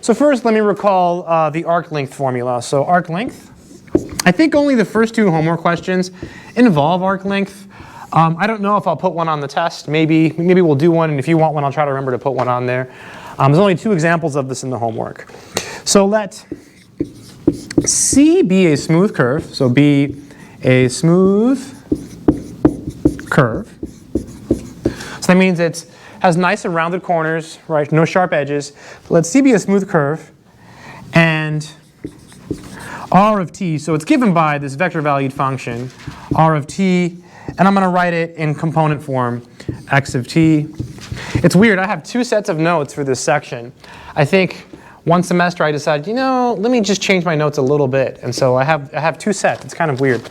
So first, let me recall the arc length formula. So arc length, I think only the first two homework questions involve arc length. I don't know if I'll put one on the test. Maybe we'll do one, and if you want one, I'll try to remember to put one on there. There's only two examples of this in the homework. So let C be a smooth curve. So be a smooth curve. So that means it has nice and rounded corners, right? No sharp edges. Let C be a smooth curve, and R of t, so it's given by this vector valued function, R of t, and I'm going to write it in component form, x of t. It's weird, I have two sets of notes for this section. I think one semester I decided, you know, let me just change my notes a little bit, and so I have two sets. It's kind of weird.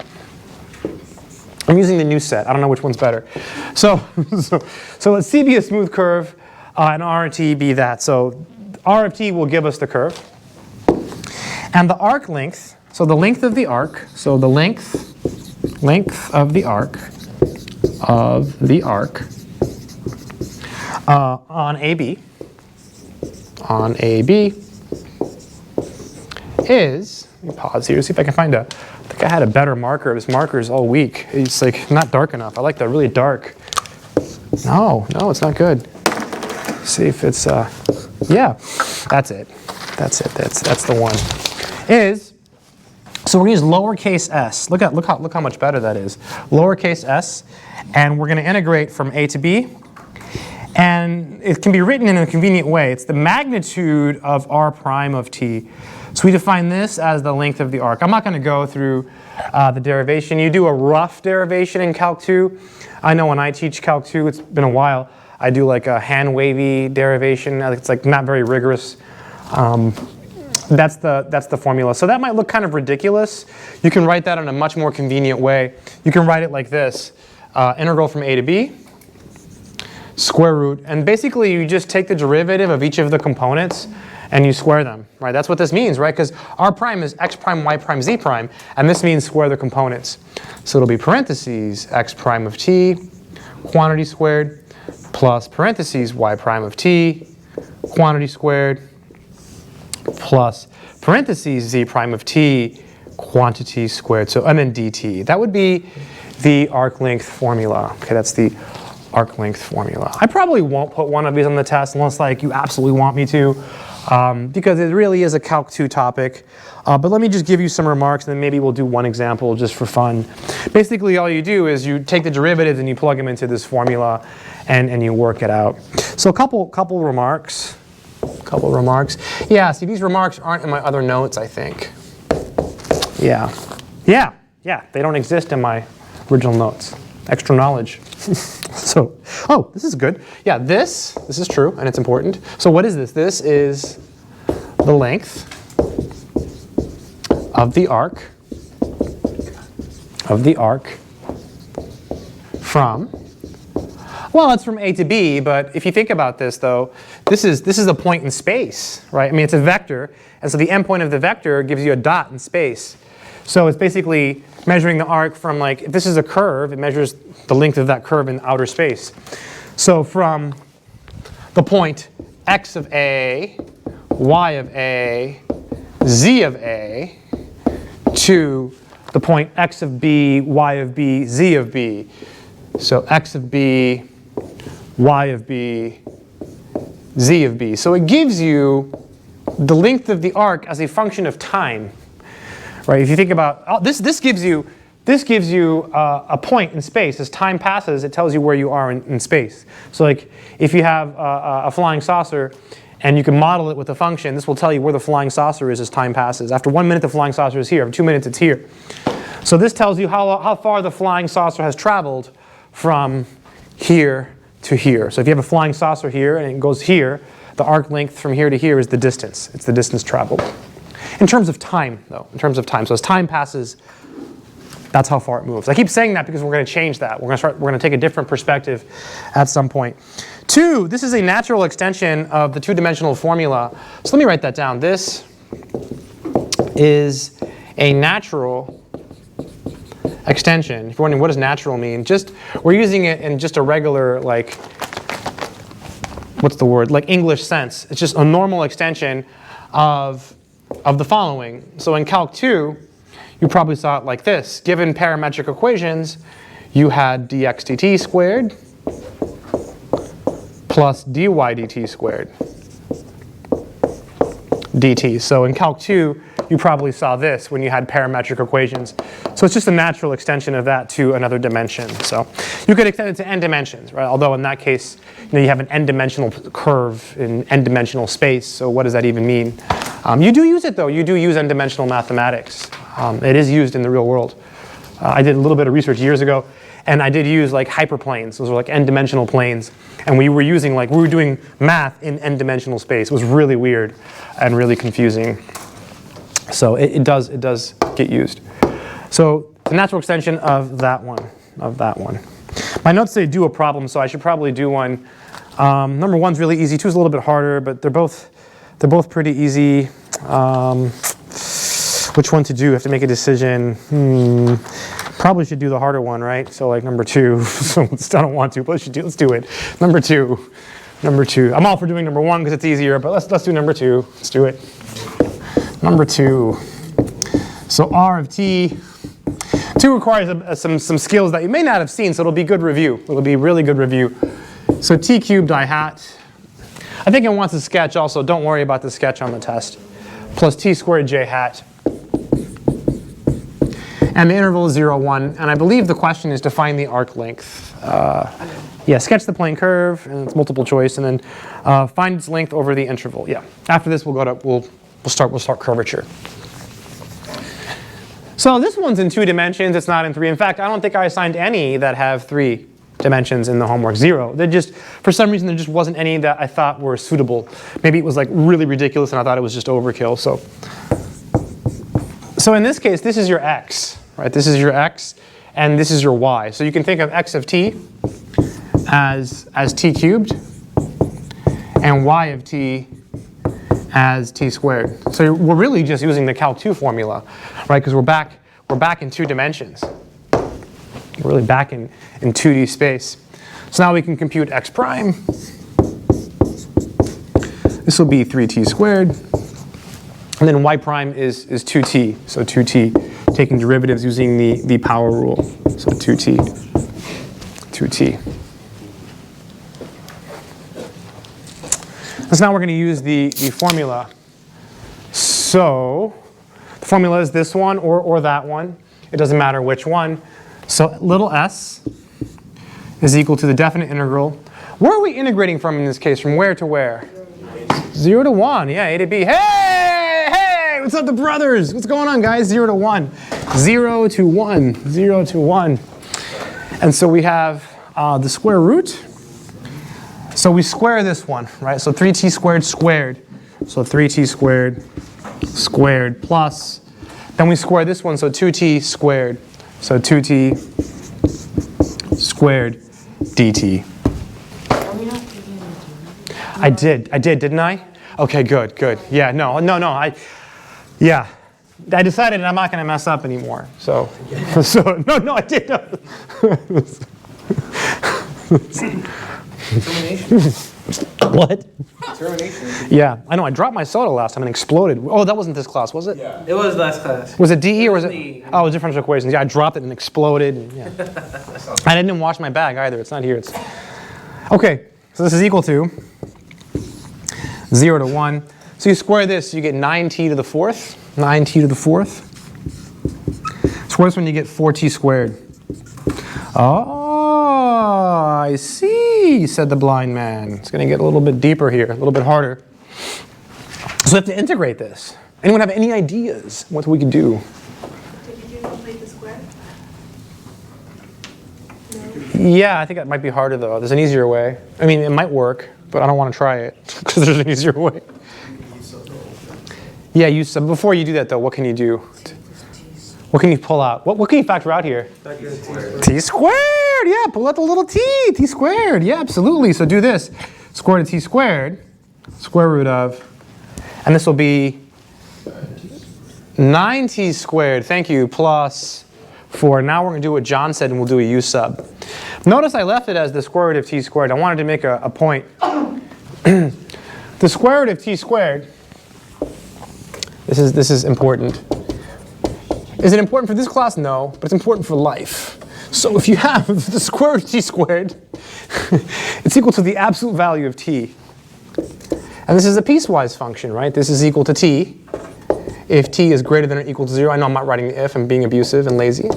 I'm using the new set. I don't know which one's better. So let C be a smooth curve, and R of t be that. So R of t will give us the curve. And the arc length, so the length of the arc, so the length of the arc, on AB is, let me pause here, see if I can find I think I had a better marker. This marker is all weak. It's like not dark enough. I like the really dark. No, it's not good. See if it's, yeah, that's it. That's the one. So we're going to use lowercase s. Look how much better that is. Lowercase s, and we're going to integrate from a to b. And it can be written in a convenient way. It's the magnitude of r prime of t. So we define this as the length of the arc. I'm not going to go through the derivation. You do a rough derivation in Calc 2. I know when I teach Calc 2, it's been a while, I do like a hand-wavy derivation. It's like not very rigorous. That's the formula. So that might look kind of ridiculous. You can write that in a much more convenient way. You can write it like this. Integral from a to b, square root. And basically you just take the derivative of each of the components and you square them, right? That's what this means, right? Because r prime is x prime, y prime, z prime. And this means square the components. So it'll be parentheses x prime of t, quantity squared, plus parentheses y prime of t, quantity squared, plus parentheses z prime of t, quantity squared, so and then dt. That would be the arc length formula. Okay, that's the arc length formula. I probably won't put one of these on the test unless like you absolutely want me to, because it really is a Calc 2 topic. But let me just give you some remarks, and then maybe we'll do one example just for fun. Basically, all you do is you take the derivatives and you plug them into this formula, and you work it out. So a couple remarks. Yeah, see, these remarks aren't in my other notes, I think. Yeah, they don't exist in my original notes. Extra knowledge. So, oh, this is good. Yeah, this is true, and it's important. So what is this? This is the length of the arc from, well, it's from a to b, but if you think about this, though, this is a point in space, right? I mean, it's a vector, and so the endpoint of the vector gives you a dot in space. So it's basically measuring the arc from, like, if this is a curve, it measures the length of that curve in outer space. So from the point x of a, y of a, z of a, to the point x of b, y of b, z of b. So x of b, y of b, z of b. So it gives you the length of the arc as a function of time, right? If you think about this gives you a point in space. As time passes, it tells you where you are in space. So like if you have a flying saucer and you can model it with a function, this will tell you where the flying saucer is as time passes. After 1 minute, the flying saucer is here. After 2 minutes, it's here. So this tells you how far the flying saucer has traveled from here to here. So if you have a flying saucer here and it goes here, the arc length from here to here is the distance. It's the distance traveled. In terms of time, though, So as time passes, that's how far it moves. I keep saying that because we're going to change that. We're going to take a different perspective at some point. 2, this is a natural extension of the two-dimensional formula. So let me write that down. This is a natural extension. If you're wondering what does natural mean, we're using it in just a regular, like, what's the word? Like English sense. It's just a normal extension of the following. So in Calc 2, you probably saw it like this. Given parametric equations, you had dx dt squared plus dy dt squared dt. So in Calc 2, you probably saw this when you had parametric equations. So it's just a natural extension of that to another dimension. So you could extend it to n dimensions, right? Although in that case, you have an n-dimensional curve in n-dimensional space. So what does that even mean? You do use it, though. You do use n-dimensional mathematics. It is used in the real world. I did a little bit of research years ago, and I did use like hyperplanes. Those were like n-dimensional planes. And we were doing math in n-dimensional space. It was really weird and really confusing. So it does get used. So the natural extension of that one, My notes say do a problem, so I should probably do one. Number 1's really easy. 2's a little bit harder, but they're both pretty easy. Which one to do? I have to make a decision. Probably should do the harder one, right? So like number 2. So I don't want to, but let's do it. Number 2. I'm all for doing number 1 because it's easier, but let's do number 2. Let's do it. Number 2. So R of t. 2 requires some skills that you may not have seen, so it'll be good review. It'll be really good review. So t cubed I hat. I think it wants a sketch also. Don't worry about the sketch on the test. Plus t squared j hat. And the interval is 0, 1. And I believe the question is to find the arc length. Yeah, sketch the plane curve, and it's multiple choice, and then find its length over the interval. Yeah. After this, we'll start curvature. So this one's in 2 dimensions. It's not in 3. In fact, I don't think I assigned any that have 3 dimensions in the homework. 0. They just, for some reason, there just wasn't any that I thought were suitable. Maybe it was like really ridiculous, and I thought it was just overkill. So in this case, this is your x, right? This is your x, and this is your y. So you can think of x of t as t cubed, and y of t as t squared. So we're really just using the Calc 2 formula, right? Because we're back in 2 dimensions. We're really back in 2D space. So now we can compute x prime. This will be 3t squared. And then y prime is 2t. So 2t, taking derivatives using the power rule. So 2t. So now we're going to use the formula. So the formula is this one or that one. It doesn't matter which one. So little s is equal to the definite integral. Where are we integrating from in this case? From where to where? 0 to 1. Yeah, a to b. Hey! What's up, the brothers? What's going on, guys? 0 to 1. 0 to 1. 0 to 1. And so we have the square root. So we square this one, right? So 3t squared squared. So 3t squared squared plus. Then we square this one, so 2t squared. So 2t squared dt. I did, didn't I? Okay, good. Yeah, no. I decided I'm not going to mess up anymore. So no, I did. Termination. What? Termination. Yeah, I know. I dropped my soda last time and exploded. Oh, that wasn't this class, was it? Yeah. It was last class. Was it DE or was it? Oh, differential equations. Yeah, I dropped it and exploded. And, yeah. I didn't wash my bag either. It's not here. It's okay. So this is equal to 0 to 1. So you square this, you get 9t to the 4th. 9t to the 4th. Square this one, you get 4t squared. Oh, I see, said the blind man. It's going to get a little bit deeper here, a little bit harder. So we have to integrate this. Anyone have any ideas what we could do? Did you complete the square? Yeah, I think that might be harder though. There's an easier way. I mean, it might work, but I don't want to try it because there's an easier way. Yeah, before you do that though, what can you do? What can you pull out? What can you factor out here? T squared. Yeah, pull out the little t. T squared. Yeah, absolutely. So do this. Square root of t squared. Square root of. And this will be 9t squared. Thank you. Plus 4. Now we're going to do what John said, and we'll do a u sub. Notice I left it as the square root of t squared. I wanted to make a point. The square root of t squared This is important. Is it important for this class? No, but it's important for life. So if you have the square root of t squared, it's equal to the absolute value of t. And this is a piecewise function, right? This is equal to t if t is greater than or equal to 0. I know I'm not writing the if, I'm being abusive and lazy.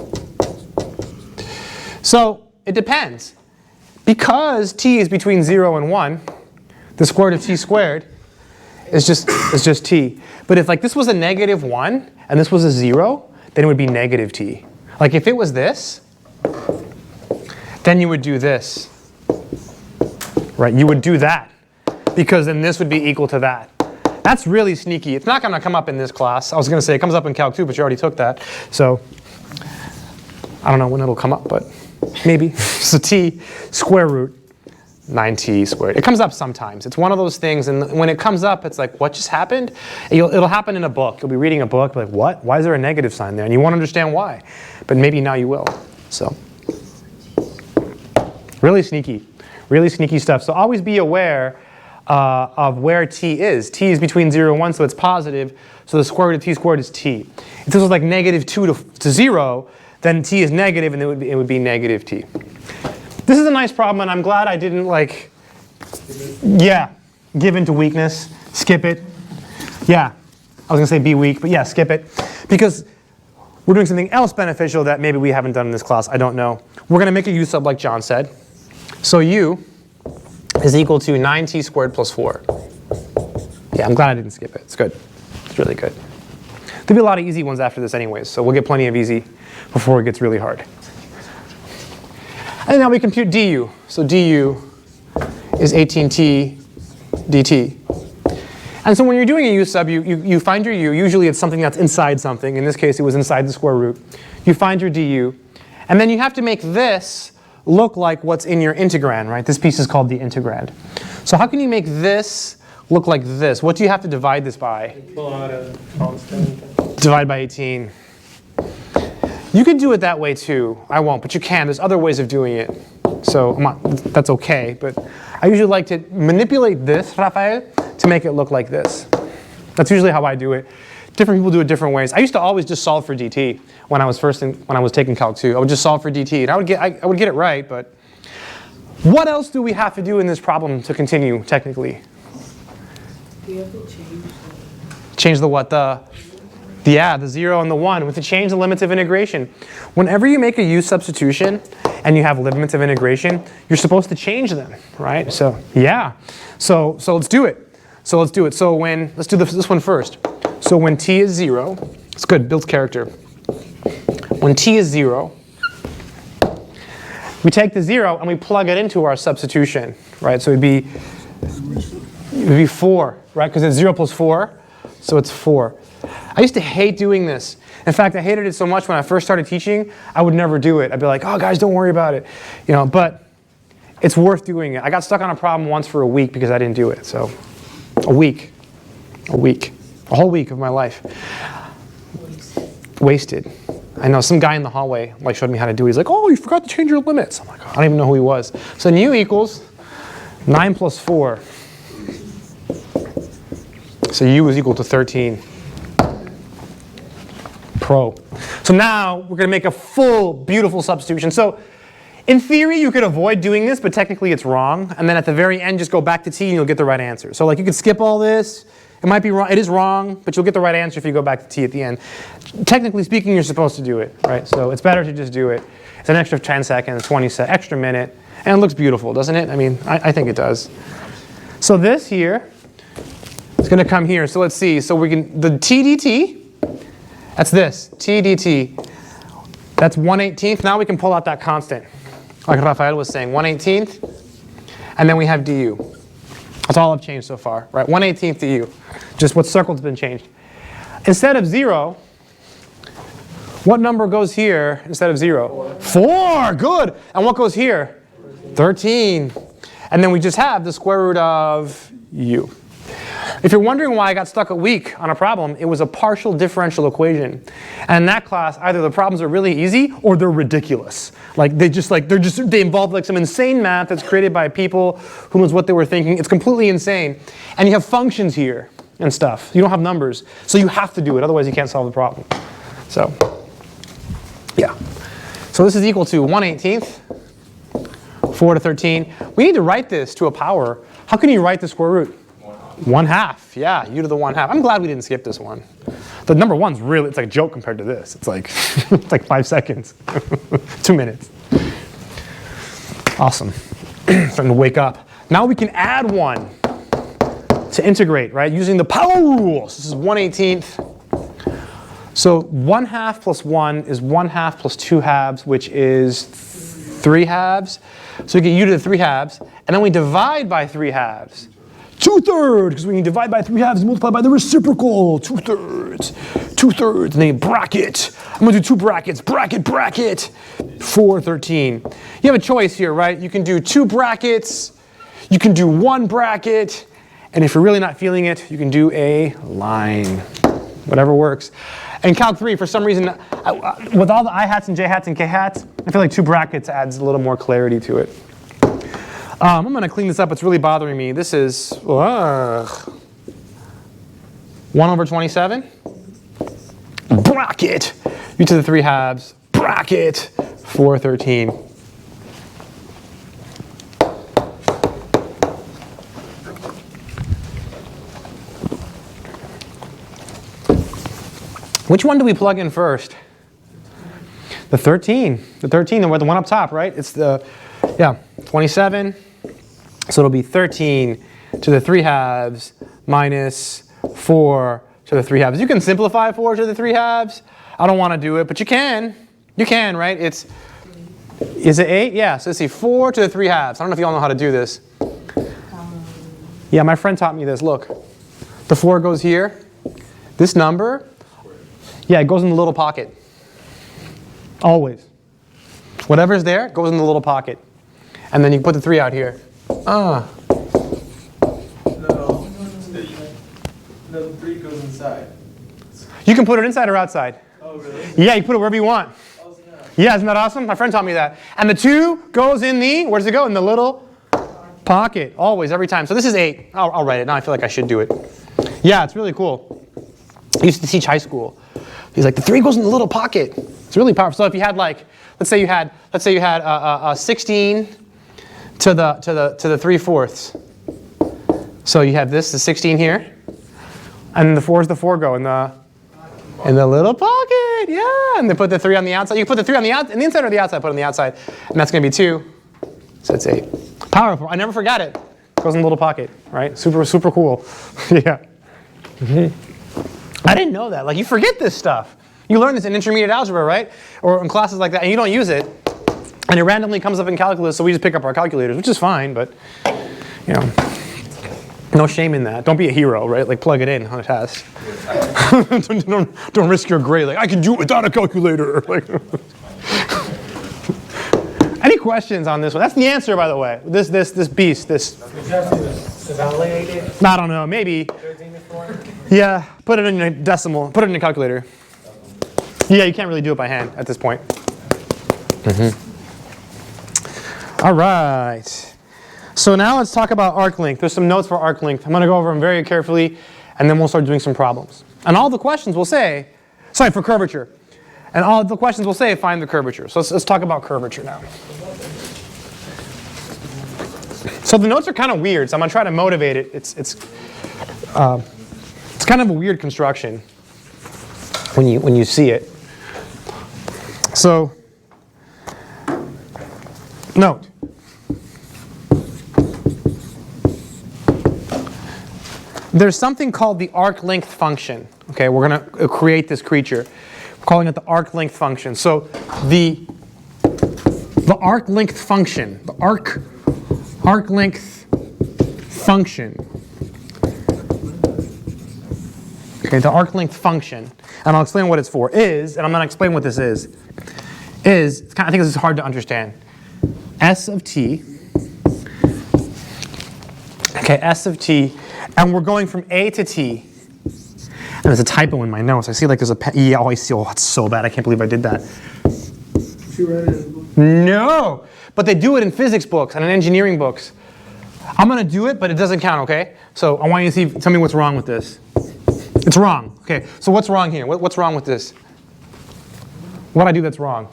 So it depends. Because t is between 0 and 1, the square root of t squared is just t. But if like this was a negative 1 and this was a 0, then it would be negative t. Like if it was this, then you would do this. Right? You would do that. Because then this would be equal to that. That's really sneaky. It's not going to come up in this class. I was going to say it comes up in Calc 2, but you already took that. So I don't know when it'll come up, but maybe. So t square root 9t squared. It comes up sometimes. It's one of those things, and when it comes up, it's like, what just happened? It'll happen in a book. You'll be reading a book, like, what? Why is there a negative sign there? And you won't understand why. But maybe now you will. So really sneaky stuff. So always be aware of where t is. T is between 0 and 1, so it's positive. So the square root of t squared is t. If this was like negative 2 to 0, then t is negative, and it would be negative t. This is a nice problem, and I'm glad I didn't give in to weakness, skip it. Yeah, I was going to say be weak, but yeah, skip it. Because we're doing something else beneficial that maybe we haven't done in this class. I don't know. We're going to make a u sub like John said. So u is equal to 9t squared plus 4. Yeah, I'm glad I didn't skip it. It's good. It's really good. There'll be a lot of easy ones after this anyways, so we'll get plenty of easy before it gets really hard. And now we compute du. So du is 18t dt. And so when you're doing a u sub, you find your u. Usually it's something that's inside something. In this case, it was inside the square root. You find your du. And then you have to make this look like what's in your integrand, right? This piece is called the integrand. So how can you make this look like this? What do you have to divide this by? Pull out a constant. Divide by 18. You can do it that way too. I won't, but you can. There's other ways of doing it. So that's okay. But I usually like to manipulate this, Rafael, to make it look like this. That's usually how I do it. Different people do it different ways. I used to always just solve for dt when I was taking Calc 2. I would just solve for dt, and I would get it right. But what else do we have to do in this problem to continue technically? Do you have to Change the what? The 0 and the 1. We have to change the limits of integration. Whenever you make a u-substitution and you have limits of integration, you're supposed to change them, right? So yeah. So let's do it. So let's do let's do this one first. So when t is 0, it's good, builds character. When t is 0, we take the 0 and we plug it into our substitution, right? So it would be 4, right? Because it's 0 plus 4, so it's 4. I used to hate doing this. In fact, I hated it so much when I first started teaching, I would never do it. I'd be like, oh, guys, don't worry about it. But it's worth doing it. I got stuck on a problem once for a week because I didn't do it. So a whole week of my life. Wasted. I know some guy in the hallway showed me how to do it. He's like, oh, you forgot to change your limits. I'm like, oh, I don't even know who he was. So nu equals 9 plus 4. So u is equal to 13. Pro. So now we're going to make a full, beautiful substitution. So in theory, you could avoid doing this, but technically it's wrong. And then at the very end, just go back to t and you'll get the right answer. So you could skip all this. It might be wrong. It is wrong, but you'll get the right answer if you go back to t at the end. Technically speaking, you're supposed to do it, right? So it's better to just do it. It's an extra 10 seconds, 20 seconds, extra minute, and it looks beautiful, doesn't it? I mean, I think it does. So this here is going to come here. So let's see. So we can the t dt. That's this, t dt. That's 1/18. Now we can pull out that constant. Like Rafael was saying, 1/18. And then we have du. That's all I've changed so far, right? 1/18 du. Just what circle's been changed. Instead of 0, what number goes here instead of 0? 4, good. And what goes here? 13. And then we just have the square root of u. If you're wondering why I got stuck a week on a problem, it was a partial differential equation. And in that class, either the problems are really easy or they're ridiculous. They involve some insane math that's created by people who knows what they were thinking. It's completely insane. And you have functions here. and stuff. You don't have numbers. So you have to do it, otherwise you can't solve the problem. So, yeah. So this is equal to 1/18, 4 to 13. We need to write this to a power. How can you write the square root? 1/2. Yeah, u to the 1/2. I'm glad we didn't skip this one. The number one's really, it's like a joke compared to this. It's like, it's like 5 seconds, 2 minutes. Awesome. Starting to wake up. Now we can add 1 to integrate, right? Using the power rules. This is 1/18. So 1/2 plus 1 is 1/2 plus 2/2, which is 3/2. So we get u to the 3/2, and then we divide by 3/2. 2/3, because when you divide by 3/2, you multiply by the reciprocal. 2/3, 2/3, and then you bracket. I'm gonna do 2 brackets, bracket, bracket. 4, 13. You have a choice here, right? You can do 2 brackets, you can do 1 bracket, and if you're really not feeling it, you can do a line. Whatever works. And Calc 3, for some reason, with all the I hats and J hats and K hats, I feel like 2 brackets adds a little more clarity to it. I'm going to clean this up. It's really bothering me. This is 1/27. Bracket. U to the 3/2. Bracket. 4/13. Which one do we plug in first? The 13. The 13, the one up top, right? It's the, 27. So it'll be 13 to the 3/2 minus 4 to the 3/2. You can simplify 4 to the 3/2. I don't want to do it, but you can. You can, right? Is it 8? Yeah, so let's see, 4 to the 3/2. I don't know if you all know how to do this. Yeah, my friend taught me this. Look, the 4 goes here. This number, yeah, it goes in the little pocket. Always. Whatever's there goes in the little pocket. And then you put the 3 out here. No, the 3 goes inside. You can put it inside or outside. Oh, really? Yeah, you can put it wherever you want. Oh, snap. Yeah, isn't that awesome? My friend taught me that. And the 2 goes in the, where does it go? In the little pocket. Always, every time. So this is 8. I'll write it. Now I feel like I should do it. Yeah, it's really cool. I used to teach high school. He's like, the 3 goes in the little pocket. It's really powerful. So if you had like, let's say you had 16 to the 3/4. So you have this, the 16 here, and the 4 is the 4 go in the little pocket. Yeah, and they put the 3 on the outside. You can put the 3 on the inside or the outside. Put it on the outside, and that's going to be 2. So it's 8. Powerful. I never forgot it. Goes in the little pocket, right? Super, super cool. Yeah. I didn't know that. Like, you forget this stuff. You learn this in intermediate algebra, right? Or in classes like that, and you don't use it. And it randomly comes up in calculus, so we just pick up our calculators, which is fine, but, you know, no shame in that. Don't be a hero, right? Like, plug it in on a test. don't risk your grade. Like, I can do it without a calculator. Like, any questions on this one? That's the answer, by the way. This beast, this. Would you have to evaluate it? I don't know, maybe. 13 to 4? Yeah, put it in a decimal. Put it in a calculator. Yeah, you can't really do it by hand at this point. All right. So now let's talk about arc length. There's some notes for arc length. I'm going to go over them very carefully, and then we'll start doing some problems. And all the questions will say, sorry, for curvature. And all the questions will say, find the curvature. So let's talk about curvature now. So the notes are kind of weird, so I'm going to try to motivate it. It's kind of a weird construction when you see it. So, note. There's something called the arc length function. Okay, we're going to create this creature. We're calling it the arc length function. So the arc length function, the arc length function. Okay, the arc length function, and I'll explain what it's for, and I'm going to explain what this is I think this is hard to understand. S of t, okay, S of t, and we're going from A to T. And there's a typo in my notes. I see like there's a, I see, oh, it's so bad. I can't believe I did that. Did you write it in the book? No, but they do it in physics books and in engineering books. I'm going to do it, but it doesn't count, okay? So I want you to tell me what's wrong with this. It's wrong. Okay, so what's wrong here? What's wrong with this? What I do that's wrong?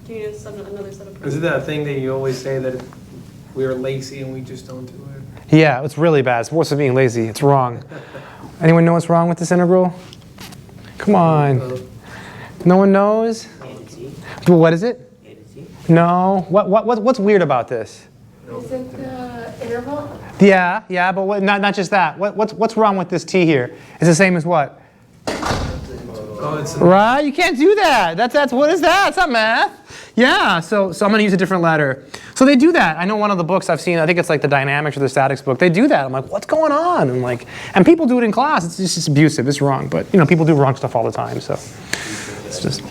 Do you need another set of Is it that thing that you always say that we're lazy and we just don't do it? Yeah, it's really bad. It's worse than being lazy. It's wrong. Anyone know what's wrong with this integral? Come on. No one knows? What is it? No. What's weird about this? Is it the interval? Yeah, but not just that. What's wrong with this t here? It's the same as what? Oh, it's Right? You can't do that. That's what is that? It's not math. Yeah. So I'm going to use a different letter. So they do that. I know one of the books I've seen. I think it's like the dynamics or the statics book. They do that. I'm like, what's going on? And people do it in class. It's just abusive. It's wrong. But people do wrong stuff all the time. So it's just.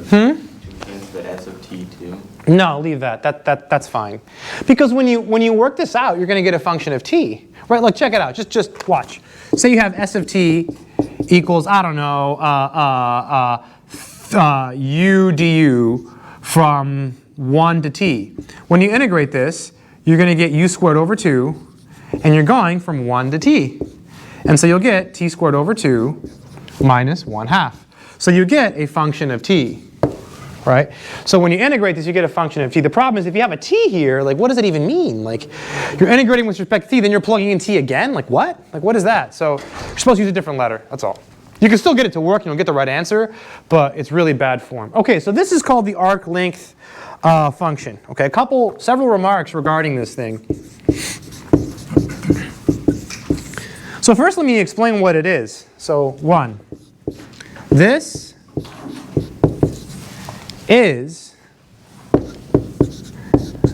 The S of t too. No, leave that. That's fine. Because when you work this out, you're going to get a function of t, right? Like check it out. Just watch. Say you have s of t equals, I don't know, u du from 1 to t. When you integrate this, you're going to get u squared over 2, and you're going from 1 to t. And so you'll get t squared over 2 minus 1/2. So you get a function of t. Right? So when you integrate this, you get a function of t. The problem is if you have a t here, like what does it even mean? Like you're integrating with respect to t, then you're plugging in t again? Like what? Like what is that? So you're supposed to use a different letter. That's all. You can still get it to work and you'll get the right answer, but it's really bad form. Okay, so this is called the arc length function. Okay, several remarks regarding this thing. So first let me explain what it is. So 1, this is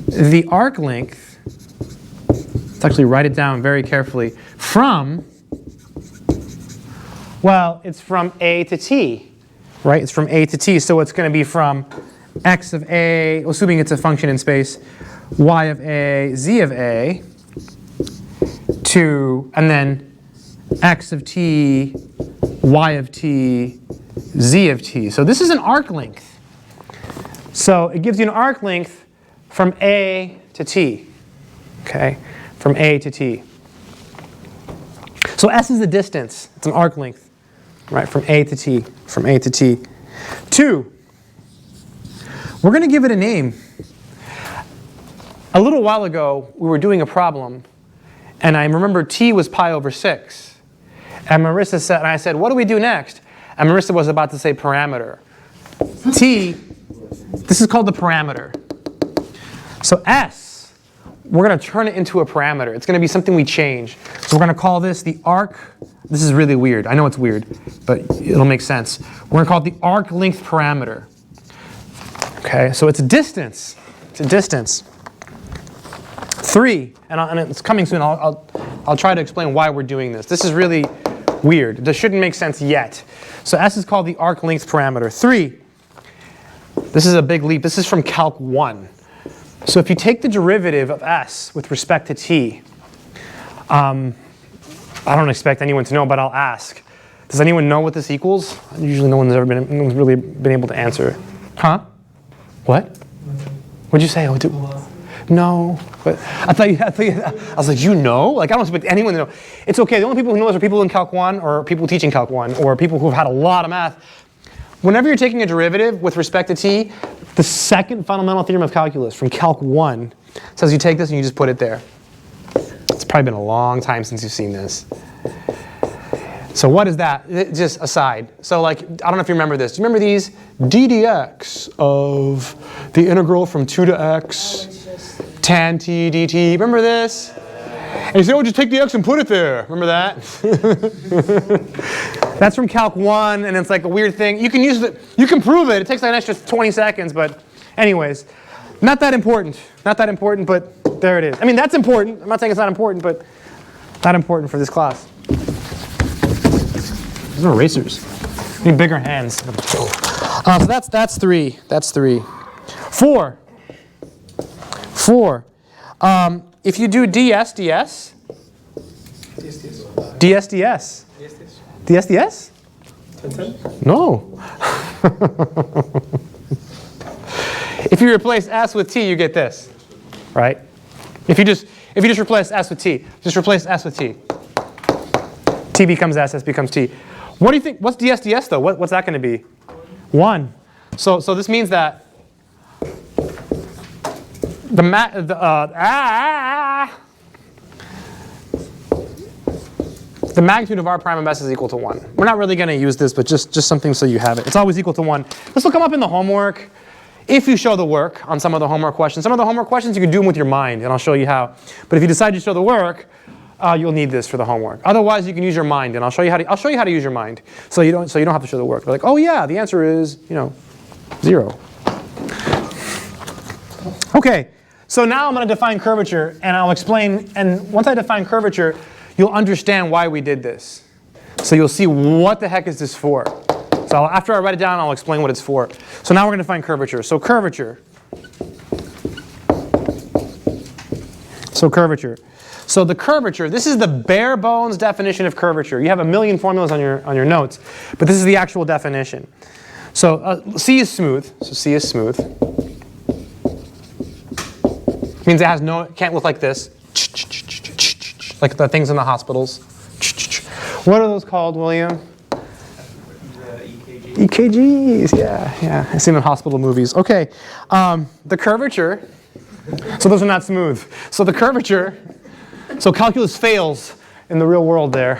the arc length, let's actually write it down very carefully, from, well, it's from A to T, right? It's from A to T, so it's going to be from x of A, assuming it's a function in space, y of A, z of A, to, and then x of t, y of t, z of t. So this is an arc length. So it gives you an arc length from A to T, okay? From A to T. So S is the distance. It's an arc length, right? From A to T, from A to T. 2, we're going to give it a name. A little while ago, we were doing a problem, and I remember T was pi over 6. And Marissa said, and I said, what do we do next? And Marissa was about to say parameter. T, this is called the parameter. So S, we're going to turn it into a parameter. It's going to be something we change. So we're going to call this the arc. This is really weird. I know it's weird, but it'll make sense. We're going to call it the arc length parameter. Okay, so it's a distance. It's a distance. 3, and it's coming soon. I'll try to explain why we're doing this. This is really weird. This shouldn't make sense yet. So S is called the arc length parameter. 3. This is a big leap. This is from Calc 1. So if you take the derivative of s with respect to t, I don't expect anyone to know, but I'll ask. Does anyone know what this equals? Usually no one's really been able to answer. Huh? What? What'd you say? No. But I was like, you know? Like I don't expect anyone to know. It's okay. The only people who know this are people in Calc 1 or people teaching Calc 1 or people who've had a lot of math. Whenever you're taking a derivative with respect to t, the second fundamental theorem of calculus from Calc 1 says you take this and you just put it there. It's probably been a long time since you've seen this. So what is that? Just aside. So like, I don't know if you remember this. Do you remember these? d dx of the integral from 2 to x, tan t dt. Remember this? And you say, oh, just take the x and put it there. Remember that? That's from Calc 1, and it's like a weird thing. You can use it. You can prove it. It takes like an extra 20 seconds, but anyways, not that important. Not that important, but there it is. I mean, that's important. I'm not saying it's not important, but not important for this class. Those are erasers. Need bigger hands. So that's 3. That's 3. 4. If you do ds ds, ds ds, ds ds? No. If you replace s with t, you get this, right? If you just replace s with t, just replace s with t. T becomes S, S becomes T. What do you think? What's ds though? What's that going to be? 1. So this means that the magnitude of R prime of S is equal to 1. We're not really going to use this, but just something so you have it. It's always equal to 1. This will come up in the homework if you show the work on some of the homework questions. Some of the homework questions you can do them with your mind, and I'll show you how. But if you decide to show the work, you'll need this for the homework. Otherwise, you can use your mind, and I'll show you how to use your mind, so you don't have to show the work. They're like, oh yeah, the answer is 0. Okay, so now I'm going to define curvature, and I'll explain. And once I define curvature, you'll understand why we did this. So you'll see what the heck is this for. So after I write it down, I'll explain what it's for. So now we're going to define curvature. So curvature. So the curvature, this is the bare bones definition of curvature. You have a million formulas on your notes, but this is the actual definition. So C is smooth. So C is smooth. Means it can't look like this. Like the things in the hospitals. What are those called, William? EKGs, yeah. I've seen them in hospital movies. Okay, the curvature. So those are not smooth. So the curvature. So calculus fails in the real world there,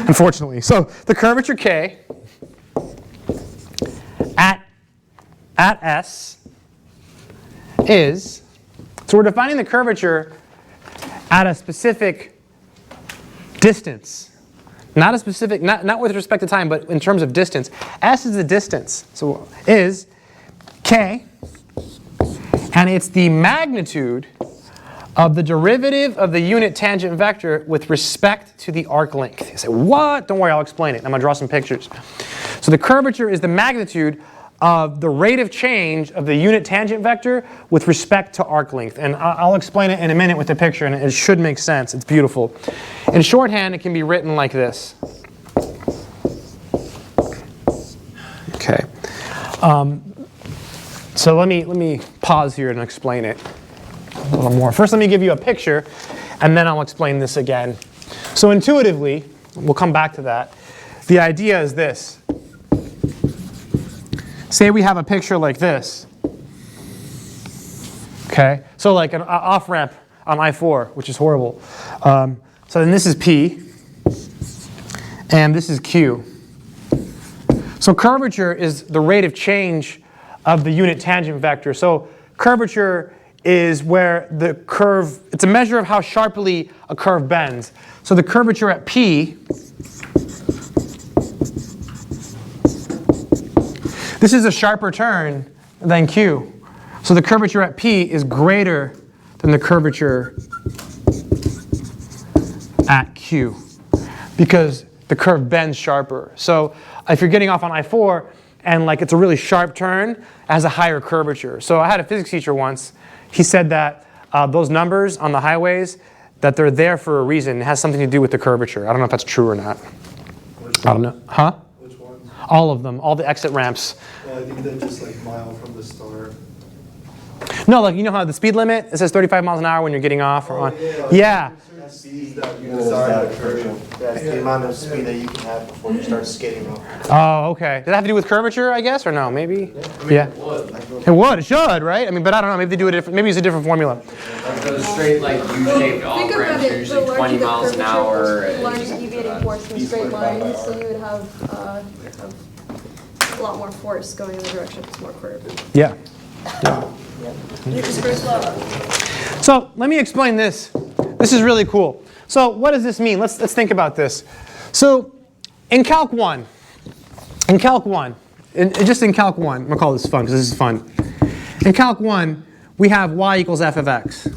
unfortunately. So the curvature K at S is, so we're defining the curvature at a specific distance. Not a specific, not with respect to time, but in terms of distance. S is the distance. So is K, and it's the magnitude of the derivative of the unit tangent vector with respect to the arc length. You say, what? Don't worry, I'll explain it. I'm going to draw some pictures. So the curvature is the magnitude of the rate of change of the unit tangent vector with respect to arc length. And I'll explain it in a minute with the picture, and it should make sense. It's beautiful. In shorthand, it can be written like this. Okay. So let me pause here and explain it a little more. First, let me give you a picture, and then I'll explain this again. So intuitively, we'll come back to that. The idea is this. Say we have a picture like this. Okay? So like an off-ramp on I-4, which is horrible. So then this is P, and this is Q. So curvature is the rate of change of the unit tangent vector. So curvature is where the curve, it's a measure of how sharply a curve bends. So the curvature at P, this is a sharper turn than Q. So the curvature at P is greater than the curvature at Q because the curve bends sharper. So if you're getting off on I-4 and like it's a really sharp turn, it has a higher curvature. So I had a physics teacher once. He said that those numbers on the highways, that they're there for a reason. It has something to do with the curvature. I don't know if that's true or not. I don't know. Huh? Which ones? All of them. All the exit ramps. Yeah, I think they're just like mile from the start. No, like you know how the speed limit, it says 35 miles an hour when you're getting off or on. Yeah. That's that you desire the curve. That's the amount of speed that you can have before you start skating up. Oh, okay. Does that have to do with curvature, I guess, or no? Maybe? Yeah. It would. It would. It should, right? I mean, but I don't know. Maybe they do it different. Maybe it's a different formula. The straight, like, U-shaped Think off about ramps it, are usually 20 miles an hour. The larger deviating force from straight lines, so you would have a lot more force going in the direction if it's more curved. Yeah. You're just very slow. So let me explain this. This is really cool. So what does this mean? Let's think about this. So in Calc 1, just in Calc 1, I'm going to call this fun because this is fun. In Calc 1, we have y equals f of x.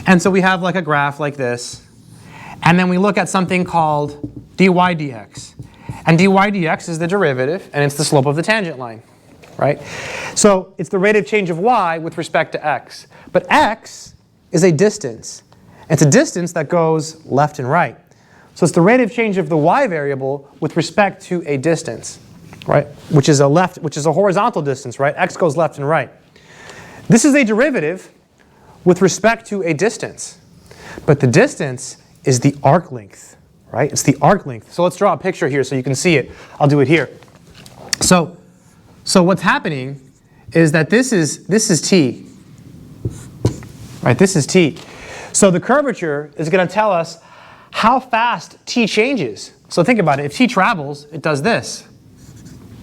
And so we have like a graph like this. And then we look at something called dy dx. And dy dx is the derivative, and it's the slope of the tangent line. Right? So it's the rate of change of y with respect to x. But x is a distance. It's a distance that goes left and right. So it's the rate of change of the y variable with respect to a distance, right? Which is a horizontal distance, right? X goes left and right. This is a derivative with respect to a distance. But the distance is the arc length, right? It's the arc length. So let's draw a picture here so you can see it. I'll do it here. So what's happening is that this is t, right? This is t. So the curvature is going to tell us how fast t changes. So think about it. If t travels, it does this,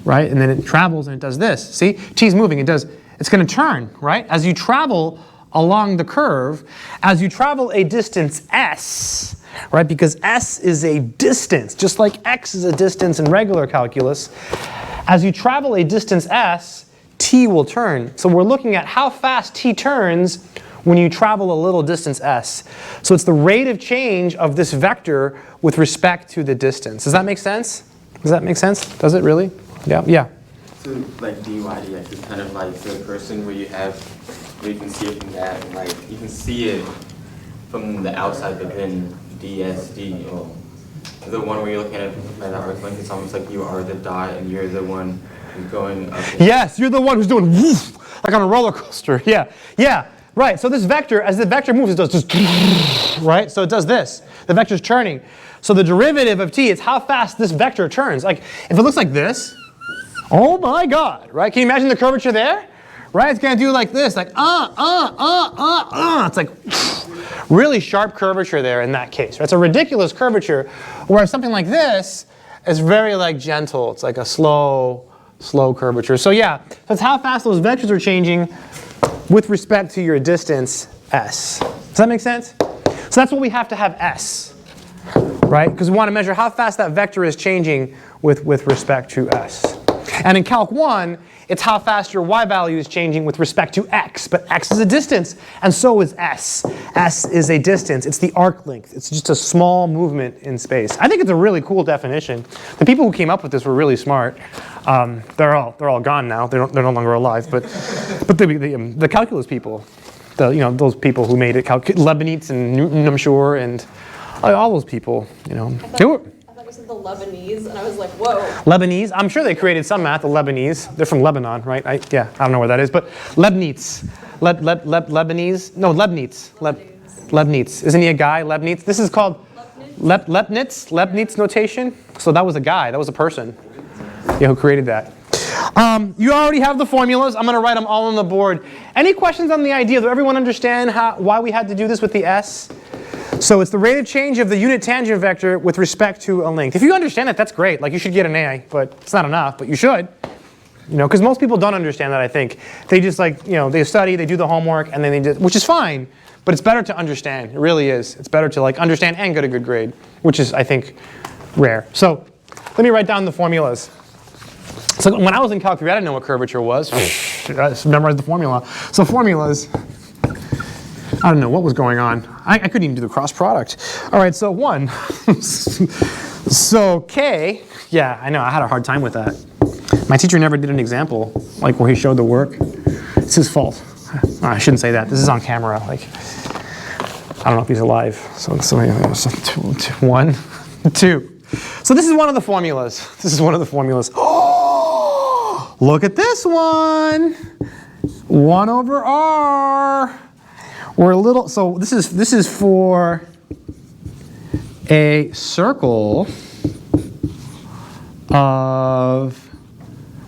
right? And then it travels and it does this. See, t's moving. It's going to turn, right? As you travel along the curve, as you travel a distance s, right? Because s is a distance, just like x is a distance in regular calculus. As you travel a distance s, t will turn. So we're looking at how fast t turns when you travel a little distance s. So it's the rate of change of this vector with respect to the distance. Does that make sense? Does that make sense? Does it really? Yeah. Yeah. So like dy dx is kind of like the person where you can see it from that, and like you can see it from the outside, but then dsd, the one where you're looking at by the arc length, it's almost like you are the dot and you're the one who's going up. Yes, you're the one who's doing woof, like on a roller coaster. Yeah, right. So this vector, as the vector moves, it does just, right? So it does this. The vector's turning. So the derivative of t is how fast this vector turns. Like if it looks like this, oh my God, right? Can you imagine the curvature there? Right? It's going to do like this, like It's like really sharp curvature there in that case. Right? It's a ridiculous curvature, whereas something like this is very like gentle. It's like a slow curvature. So yeah, that's how fast those vectors are changing with respect to your distance s. Does that make sense? So that's what we have to have s, right? Because we want to measure how fast that vector is changing with respect to s. And in Calc 1, it's how fast your y value is changing with respect to x. But x is a distance, and so is s. S is a distance. It's the arc length. It's just a small movement in space. I think it's a really cool definition. The people who came up with this were really smart. They're all gone now. They're no longer alive. But the calculus people, those people who made it, Leibniz and Newton, I'm sure, and all those people, they were. The Lebanese, and I was like, whoa. Lebanese? I'm sure they created some math, the Lebanese. They're from Lebanon, right? I don't know where that is, but Leibniz. Lebanese? No, Leibniz. Leibniz. Isn't he a guy, Leibniz? This is called Leibniz notation. So that was a guy, that was a person who created that. You already have the formulas. I'm going to write them all on the board. Any questions on the idea? Does everyone understand why we had to do this with the s? So it's the rate of change of the unit tangent vector with respect to a length. If you understand it, that's great. Like you should get an A, but it's not enough, but you should. Because most people don't understand that, I think. They just they study, they do the homework, and then they just, which is fine, but it's better to understand. It really is. It's better to understand and get a good grade, which is, I think, rare. So let me write down the formulas. So when I was in Calc 3, I didn't know what curvature was. I just memorized the formula. So formulas. I don't know what was going on. I couldn't even do the cross product. All right, so 1. So K, yeah, I know, I had a hard time with that. My teacher never did an example, like where he showed the work. It's his fault. I shouldn't say that. This is on camera. I don't know if he's alive. So 1, 2. So this is one of the formulas. Oh, look at this one. 1 over R. So this is for a circle of,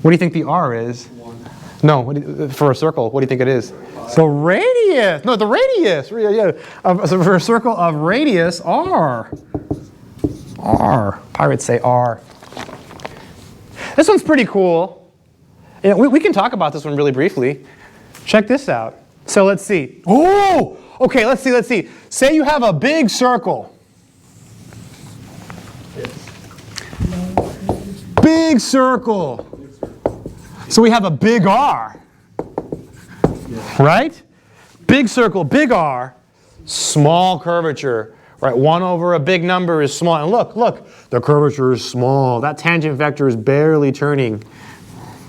what do you think the R is? 1. No, for a circle, what do you think it is? So radius, no, the radius, so for a circle of radius R. Pirates say R. This one's pretty cool. We can talk about this one really briefly. Check this out. So let's see. Oh, okay, let's see. Say you have a big circle. Big circle. So we have a big R. Right? Big circle, big R, small curvature. Right? 1 over a big number is small. And look, the curvature is small. That tangent vector is barely turning.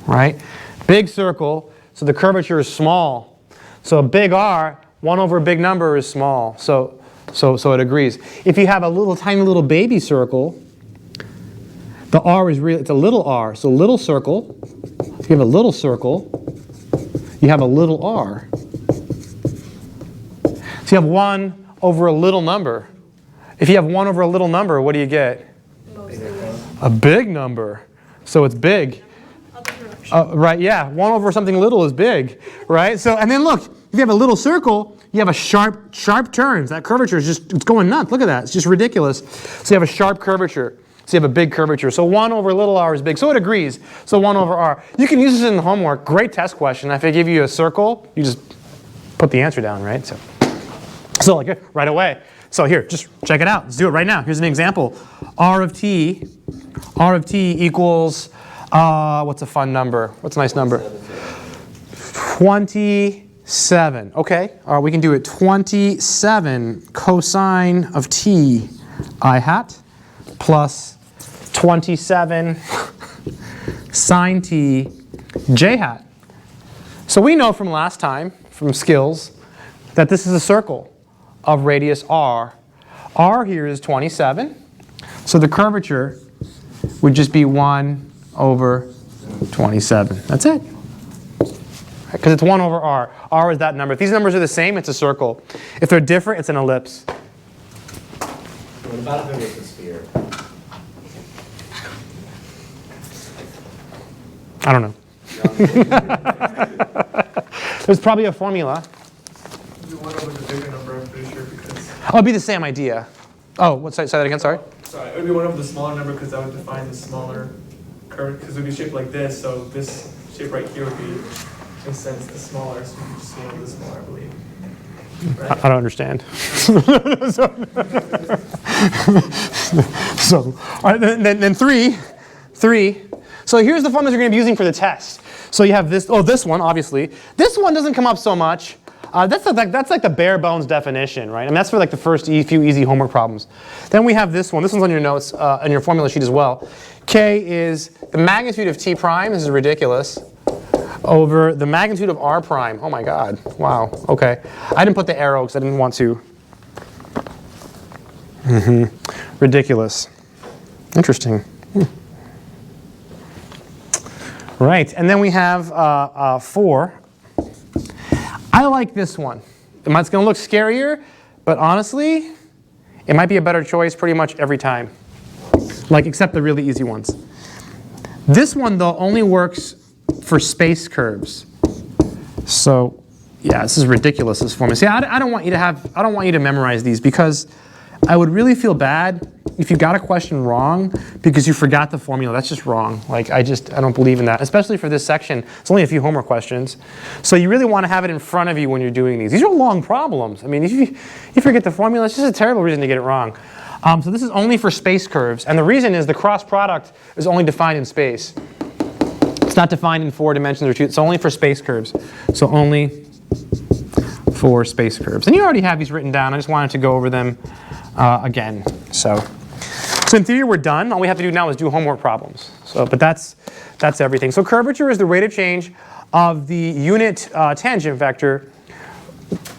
Right? Big circle, so the curvature is small. So a big R, 1 over a big number is small. So it agrees. If you have a tiny little baby circle, the R is it's a little r. So little circle, if you have a little circle, you have a little r. So you have 1 over a little number. If you have 1 over a little number, what do you get? Mostly. A big number. So it's big. Other direction. Right, yeah. 1 over something little is big, right? So, and then look, if you have a little circle, you have a sharp turns. That curvature is just, it's going nuts. Look at that. It's just ridiculous. So you have a sharp curvature. So you have a big curvature. So 1 over little r is big. So it agrees. So 1 over r. You can use this in the homework. Great test question. If I give you a circle, you just put the answer down, right? So like right away. So here, just check it out. Let's do it right now. Here's an example. R of t equals, what's a fun number? What's a nice number? 27. Okay, we can do it. 27 cosine of t I hat plus 27 sine t j hat. So we know from last time, from skills, that this is a circle of radius r. R here is 27. So the curvature would just be 1 over 27. That's it. Because it's 1 over r. R is that number. If these numbers are the same, it's a circle. If they're different, it's an ellipse. What about if it was a sphere? I don't know. There's probably a formula. You want to look at the bigger number, I'm pretty sure, because. Oh, it'd be the same idea. Oh, say that again, sorry. Sorry, it would be 1 over the smaller number because that would define the smaller curve, because it would be shaped like this, so this shape right here would be, in a sense, the smaller, so you just 1 over the smaller, I believe. Right? I don't understand. so all right, then 3. So here's the formulas you're going to be using for the test. So you have this, this one, obviously. This one doesn't come up so much. That's like the bare bones definition, right? I mean, that's for like the first few easy homework problems. Then we have this one. This one's on your notes, on your formula sheet as well. K is the magnitude of t prime. This is ridiculous. Over the magnitude of r prime. Oh my god. Wow. Okay. I didn't put the arrow because I didn't want to. Ridiculous. Interesting. Right. And then we have 4. I like this one. It's going to look scarier, but honestly, it might be a better choice pretty much every time. Like, except the really easy ones. This one, though, only works for space curves. So, yeah, this is ridiculous, this formula. See, I don't want you to memorize these because I would really feel bad if you got a question wrong because you forgot the formula. That's just wrong. Like, I don't believe in that, especially for this section. It's only a few homework questions. So you really want to have it in front of you when you're doing these. These are long problems. I mean, if you forget the formula, it's just a terrible reason to get it wrong. So this is only for space curves. And the reason is the cross product is only defined in space. It's not defined in 4 dimensions or 2. It's only for space curves. So only for space curves. And you already have these written down. I just wanted to go over them again. So in theory, we're done. All we have to do now is do homework problems. But that's everything. So curvature is the rate of change of the unit tangent vector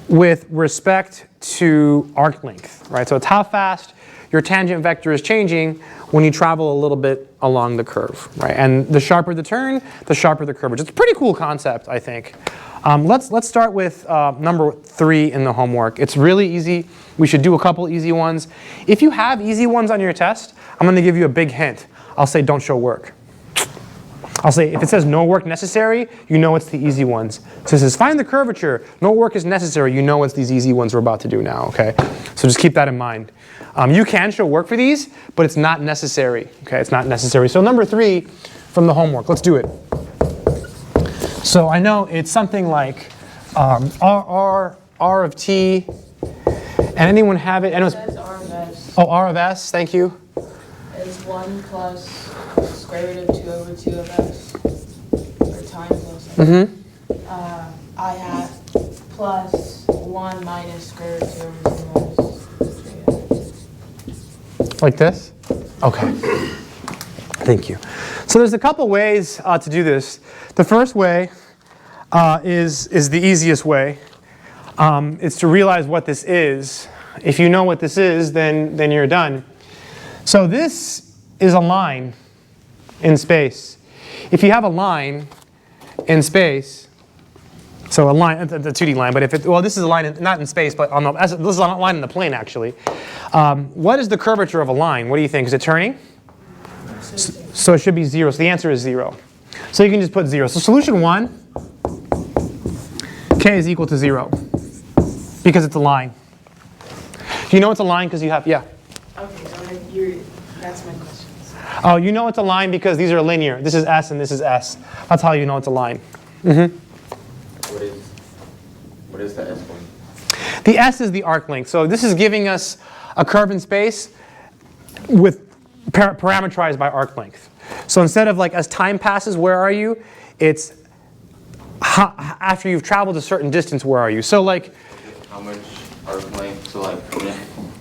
with respect to arc length, right? So it's how fast your tangent vector is changing when you travel a little bit along the curve, right? And the sharper the turn, the sharper the curvature. It's a pretty cool concept, I think. Let's start with number 3 in the homework. It's really easy. We should do a couple easy ones. If you have easy ones on your test, I'm going to give you a big hint. I'll say don't show work. I'll say if it says no work necessary, you know it's the easy ones. So it says find the curvature, no work is necessary, you know it's these easy ones we're about to do now, okay? So just keep that in mind. You can show work for these, but it's not necessary, okay? It's not necessary. So number 3 from the homework, let's do it. So I know it's something like R of t, and anyone have it? It says R of s. Oh, R of s, thank you. Is 1 plus square root of 2 over 2 of s, or times those. I hat plus 1 minus square root of 2 over 2 of Like this? Okay. Thank you. So there's a couple ways to do this. The first way is the easiest way. It's to realize what this is. If you know what this is, then you're done. So this is a line in space. If you have a line in space, So a line, the 2D line, but if it, well, this is a line, not in space, but on the, this is a line in the plane, actually. What is the curvature of a line? What do you think? Is it turning? So it should be 0. So the answer is 0. So you can just put 0. So solution 1, k is equal to 0, because it's a line. Do you know it's a line because you have, yeah? Okay, that's my question. Oh, you know it's a line because these are linear. This is S and this is S. That's how you know it's a line. What is the S one? The S is the arc length. So this is giving us a curve in space with parameterized by arc length. So instead of like as time passes, where are you? It's after you've traveled a certain distance, where are you? So like how much arc length? So like it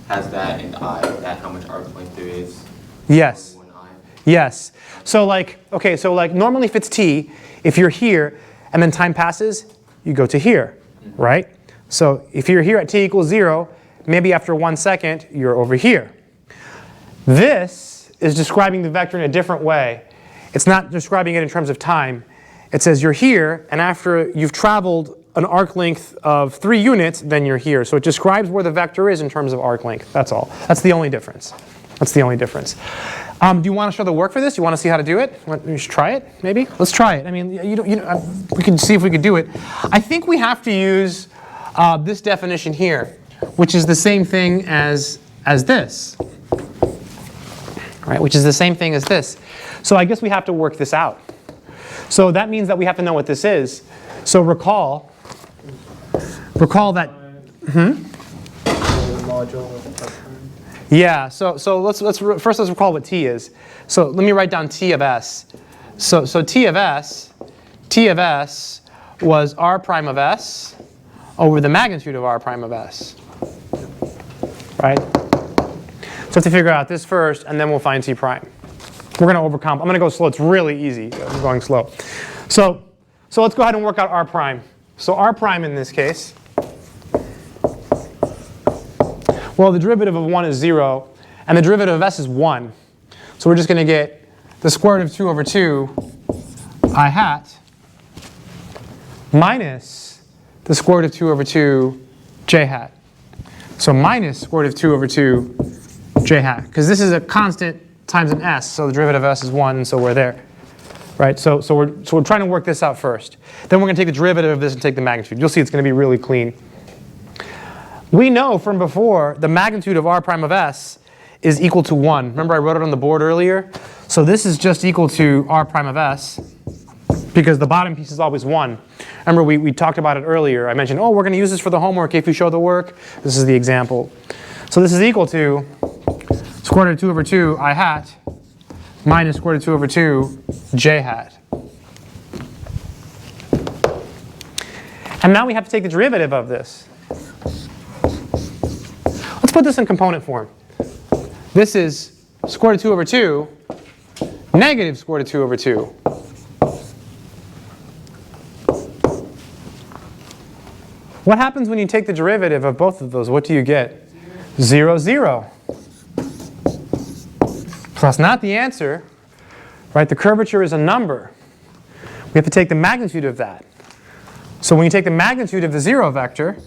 has that and I. That how much arc length there is. Yes. One I. Yes. So like okay. So like normally if it's t, if you're here and then time passes, you go to here, right? So if you're here at t equals 0, maybe after 1 second you're over here. This is describing the vector in a different way. It's not describing it in terms of time. It says you're here, and after you've traveled an arc length of 3 units, then you're here. So it describes where the vector is in terms of arc length. That's all. That's the only difference. That's the only difference. Do you want to show the work for this? Do you want to see how to do it? You should try it, maybe? Let's try it. I mean, we can see if we could do it. I think we have to use this definition here, which is the same thing as this. Right, which is the same thing as this. So I guess we have to work this out. So that means that we have to know what this is. So recall that. Yeah. So let's recall what t is. So let me write down t of s. So t of s was r prime of s over the magnitude of r prime of s. Right. So we have to figure out this first, and then we'll find t prime. We're going to I'm going to go slow. It's really easy. I'm going slow. So let's go ahead and work out r prime. So r prime in this case, well, the derivative of 1 is 0, and the derivative of s is 1. So we're just going to get the square root of 2 over 2 I hat minus the square root of 2 over 2 j hat. So minus square root of 2 over 2 j hat, because this is a constant times an s, so the derivative of s is 1, and so we're there. Right? So we're trying to work this out first. Then we're going to take the derivative of this and take the magnitude. You'll see it's going to be really clean. We know from before the magnitude of r prime of s is equal to 1. Remember I wrote it on the board earlier? So this is just equal to r prime of s because the bottom piece is always 1. Remember we talked about it earlier. I mentioned, oh, we're going to use this for the homework if you show the work. This is the example. So this is equal to square root of 2 over 2 I hat minus square root of 2 over 2 j hat. And now we have to take the derivative of this. Let's put this in component form. This is square root of 2 over 2 negative square root of 2 over 2. What happens when you take the derivative of both of those? What do you get? 0, 0. So that's not the answer, right? The curvature is a number. We have to take the magnitude of that. So when you take the magnitude of the 0 vector,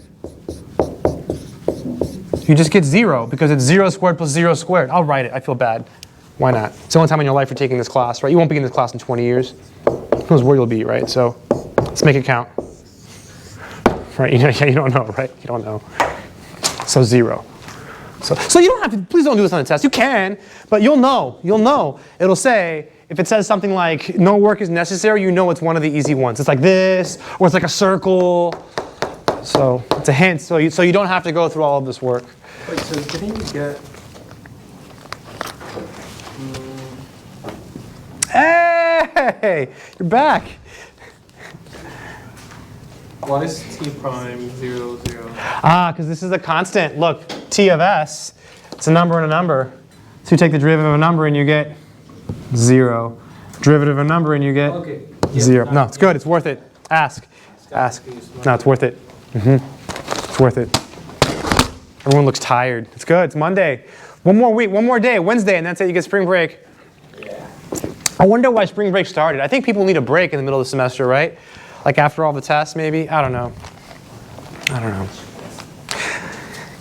you just get 0 because it's 0 squared plus 0 squared. I'll write it. I feel bad. Why not? It's the only time in your life you're taking this class, right? You won't be in this class in 20 years. Who knows where you'll be, right? So let's make it count. Right? You don't know, right? You don't know. So 0. So you don't have to, please don't do this on the test. You can, but you'll know. You'll know. It'll say, if it says something like no work is necessary, you know it's one of the easy ones. It's like this, or it's like a circle. So it's a hint, so you don't have to go through all of this work. Wait, so didn't you get... Hey, you're back. Why is t prime 0, 0? Because this is a constant. Look, t of s, it's a number and a number. So you take the derivative of a number and you get 0. Derivative of a number and you get 0. No, it's good. It's worth it. Ask. No, it's worth it. It's worth it. Everyone looks tired. It's good. It's Monday. One more week, one more day, Wednesday, and that's it. You get spring break. Yeah. I wonder why spring break started. I think people need a break in the middle of the semester, right? Like Like after all the tests, maybe? I don't know.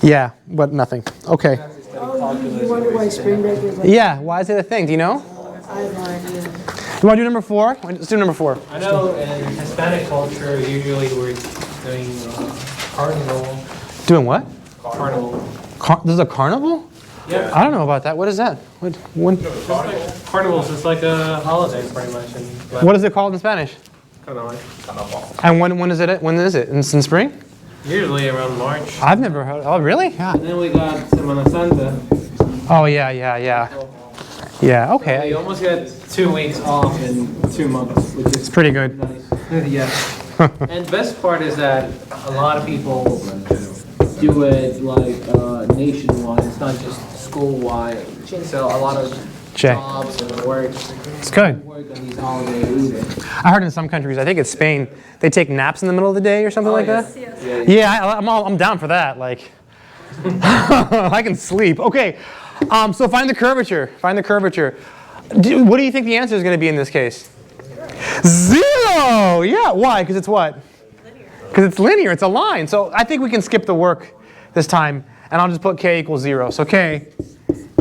Yeah, but nothing. Okay. You wonder why spring break is like. Yeah, why is it a thing? Do you know? I have no idea. You want to do number 4? Let's do number 4. I know in Hispanic culture, usually we're doing carnival. Doing what? Carnival. There's a carnival? Yeah. I don't know about that. What is that? When? Carnival's just like a holiday, pretty much. What is it called in Spanish? Kind of like. And when is it? When is it? In spring? Usually around March. I've never heard. Oh, really? Yeah. And then we got Semana Santa. Oh, yeah. Yeah. Okay. You almost get 2 weeks off in 2 months, which It's is pretty good. nice. Yeah. And the best part is that a lot of people do it like nationwide. It's not just school-wide. So a lot of Jay. jobs and work It's good. on these holidays either. I heard in some countries, I think it's Spain, they take naps in the middle of the day or something like that. Yes. Yeah, I'm down for that. Like, I can sleep. Okay, so find the curvature. Find the curvature. What do you think the answer is going to be in this case? 0! Yeah, why? Because it's what? Because it's linear. It's a line. So I think we can skip the work this time, and I'll just put k equals 0. So k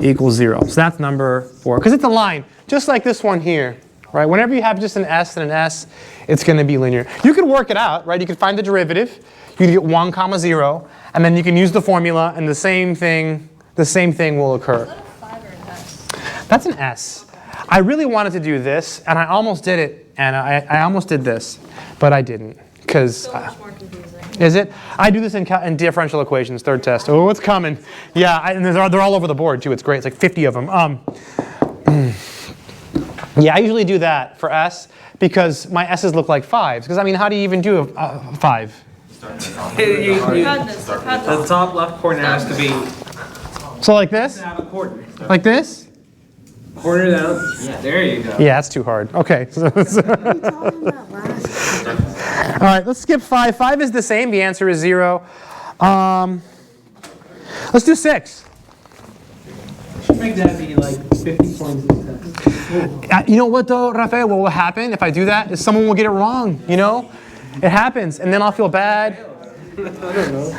equals 0. So that's number 4. Because it's a line, just like this one here. Right? Whenever you have just an s and an s, it's going to be linear. You could work it out, right? You could find the derivative. You can get 1 comma 0, and then you can use the formula, and the same thing will occur. Is that a 5 or an S? That's an s. I really wanted to do this, and I almost did it, and I almost did this, but I didn't. Because So much more confusing. is it? I do this in differential equations, third test. Oh, it's coming. Yeah, and they're all over the board too. It's great. It's like 50 of them. Yeah, I usually do that for s because my s's look like 5s. Because I mean, how do you even do a 5? I've had this. I've had The this. top left corner has to be So like this? have a quarter. Like this? Quarter down. Yeah, there you go. Yeah, that's too hard. Okay. All right, let's skip 5. 5 is the same. The answer is 0. Let's do 6. Should make that be like 50 points in test. You know what though, Rafael? What will happen if I do that is someone will get it wrong, you know? It happens, and then I'll feel bad. I don't know.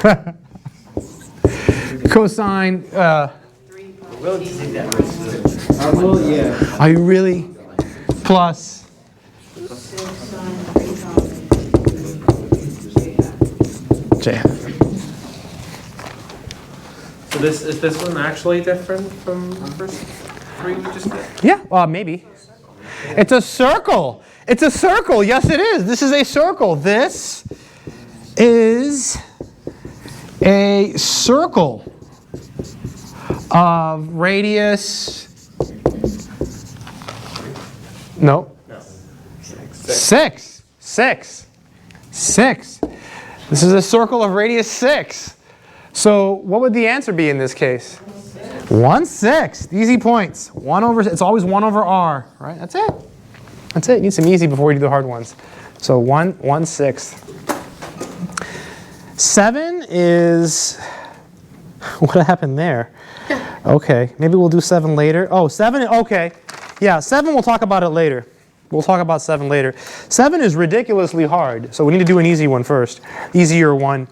Cosine, I will, yeah. are you really? Plus. J. So is this one actually different from the first 3 we just did? Yeah, maybe. It's a circle. It's a circle. Yes, it is. This is a circle. This is a circle of radius. No. 6. 6. 6. This is a circle of radius 6. So what would the answer be in this case? 1/6. Easy points. 1 over. It's always 1 over r. Right. That's it. That's it. You need some easy before we do the hard ones. So 1/6. 7 is. What happened there? Okay. Maybe we'll do 7 later. Oh, 7. Okay. Yeah. 7. We'll talk about it later. We'll talk about 7 later. 7 is ridiculously hard. So we need to do an easy one first. Easier one.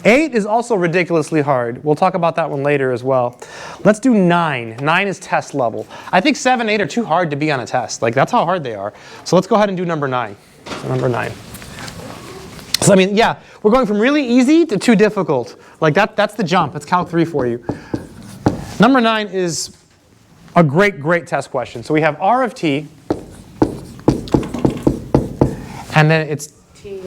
8 is also ridiculously hard. We'll talk about that one later as well. Let's do 9. 9 is test level. I think 7, 8 are too hard to be on a test. Like, that's how hard they are. So let's go ahead and do number 9. So number 9. So I mean, yeah, we're going from really easy to too difficult. Like that's the jump. That's Calc 3 for you. Number 9 is a great, great test question. So we have R of t, and then it's T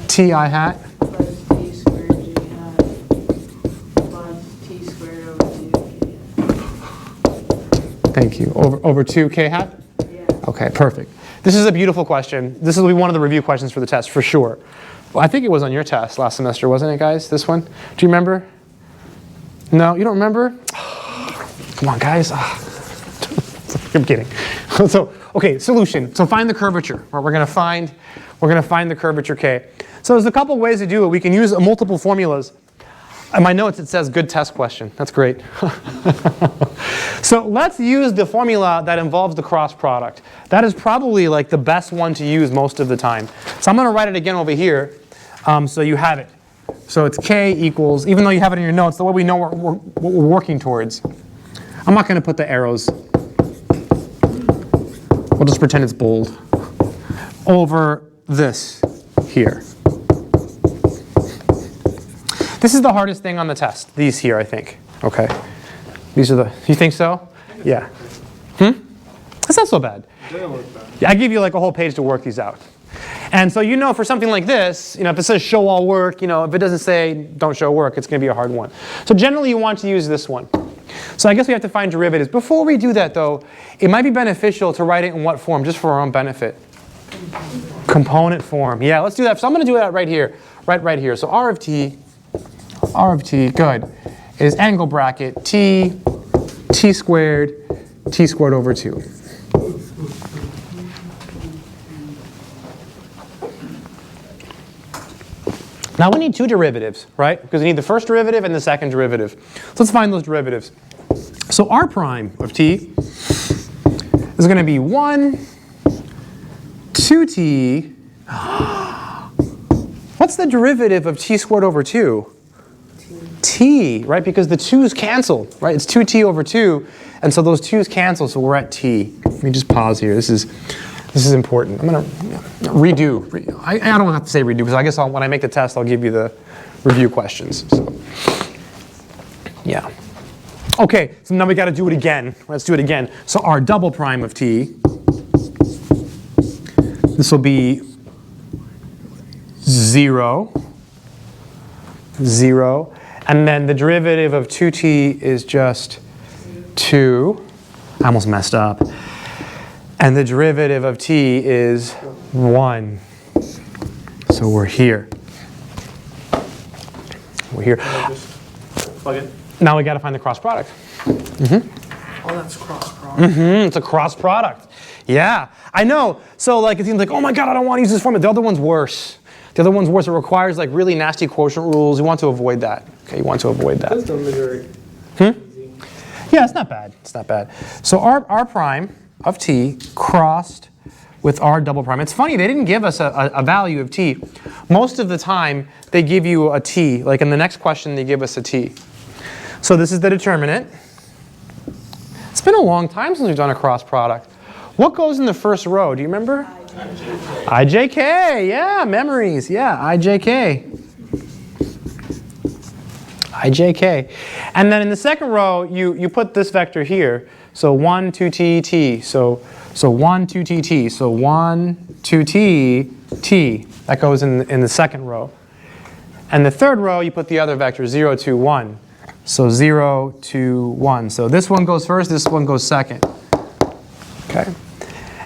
t I hat. plus t squared g hat plus t squared over 2 k. Thank you. Over 2 k hat? Yeah. Okay, perfect. This is a beautiful question. This will be one of the review questions for the test, for sure. Well, I think it was on your test last semester, wasn't it, guys? This one? Do you remember? No, you don't remember? Come on, guys. I'm kidding. So, okay, solution. So find the curvature. We're going to find the curvature k. So there's a couple ways to do it. We can use multiple formulas. In my notes it says good test question. That's great. So let's use the formula that involves the cross product. That is probably like the best one to use most of the time. So I'm going to write it again over here so you have it. So it's k equals, even though you have it in your notes, the way we know what we're working towards. I'm not going to put the arrows. We'll just pretend it's bold. Over this here. This is the hardest thing on the test. These here, I think. Okay. These are the, you think so? Yeah. That's not so bad. Yeah, I give you like a whole page to work these out. And so you know for something like this, if it says show all work, if it doesn't say don't show work, it's going to be a hard one. So generally you want to use this one. So I guess we have to find derivatives. Before we do that though, it might be beneficial to write it in what form, just for our own benefit? Component form. Yeah, let's do that. So I'm going to do that right here. Right here. So R of t, good, is angle bracket t squared over 2. Now we need two derivatives, right? Because we need the first derivative and the second derivative. So let's find those derivatives. So r prime of t is going to be 1, 2t. What's the derivative of t squared over 2? T, right? Because the 2's cancel, right? It's 2t over 2, and so those 2's cancel, so we're at t. Let me just pause here. This is important. I'm going to redo. I don't have to say redo, because I guess when I make the test, I'll give you the review questions. So, yeah. Okay, so now we got to do it again. Let's do it again. So r double prime of t, this will be 0, and then the derivative of 2t is just 2. I almost messed up. And the derivative of t is 1. So we're here. We're here. Just plug it. Now we got to find the cross product. Oh, that's cross product. It's a cross product. Yeah, I know. So like it seems like, oh my God, I don't want to use this formula. The other one's worse. The other one's worse. It requires like really nasty quotient rules. You want to avoid that. Okay, you want to avoid that. That's the majority. Yeah, it's not bad. It's not bad. So r prime of t crossed with r double prime. It's funny, they didn't give us a value of t. Most of the time, they give you a t. Like in the next question, they give us a t. So this is the determinant. It's been a long time since we've done a cross product. What goes in the first row? Do you remember? IJK. Yeah, memories. Yeah, IJK. And then in the second row, you put this vector here. So 1, 2t, t. So 1, 2t, t. So 1, 2t, t. That goes in the second row. And the third row, you put the other vector, 0, 2, 1. So 0, 2, 1. So this one goes first, this one goes second. Okay.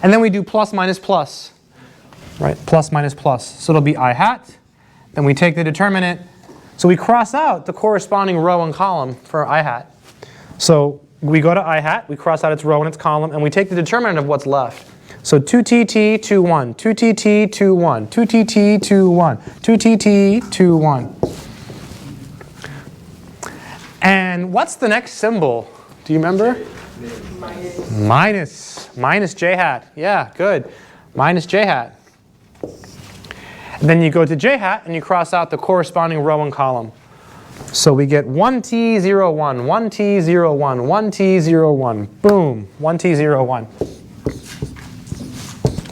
And then we do plus minus plus. Right? Plus minus plus. So it'll be I hat. Then we take the determinant. So we cross out the corresponding row and column for I hat. So we go to I hat, we cross out its row and its column, and we take the determinant of what's left. So 2tt, 2, 1, 2tt, 2, 1, 2tt, 2, 1, 2tt, 2, 1. And what's the next symbol? Do you remember? Minus. Minus j hat. Yeah, good. Minus j hat. And then you go to j hat and you cross out the corresponding row and column. So we get 1t, 0, 1, 1t, 0, 1, 1t, 0, 1. Boom, 1t, 0, 1.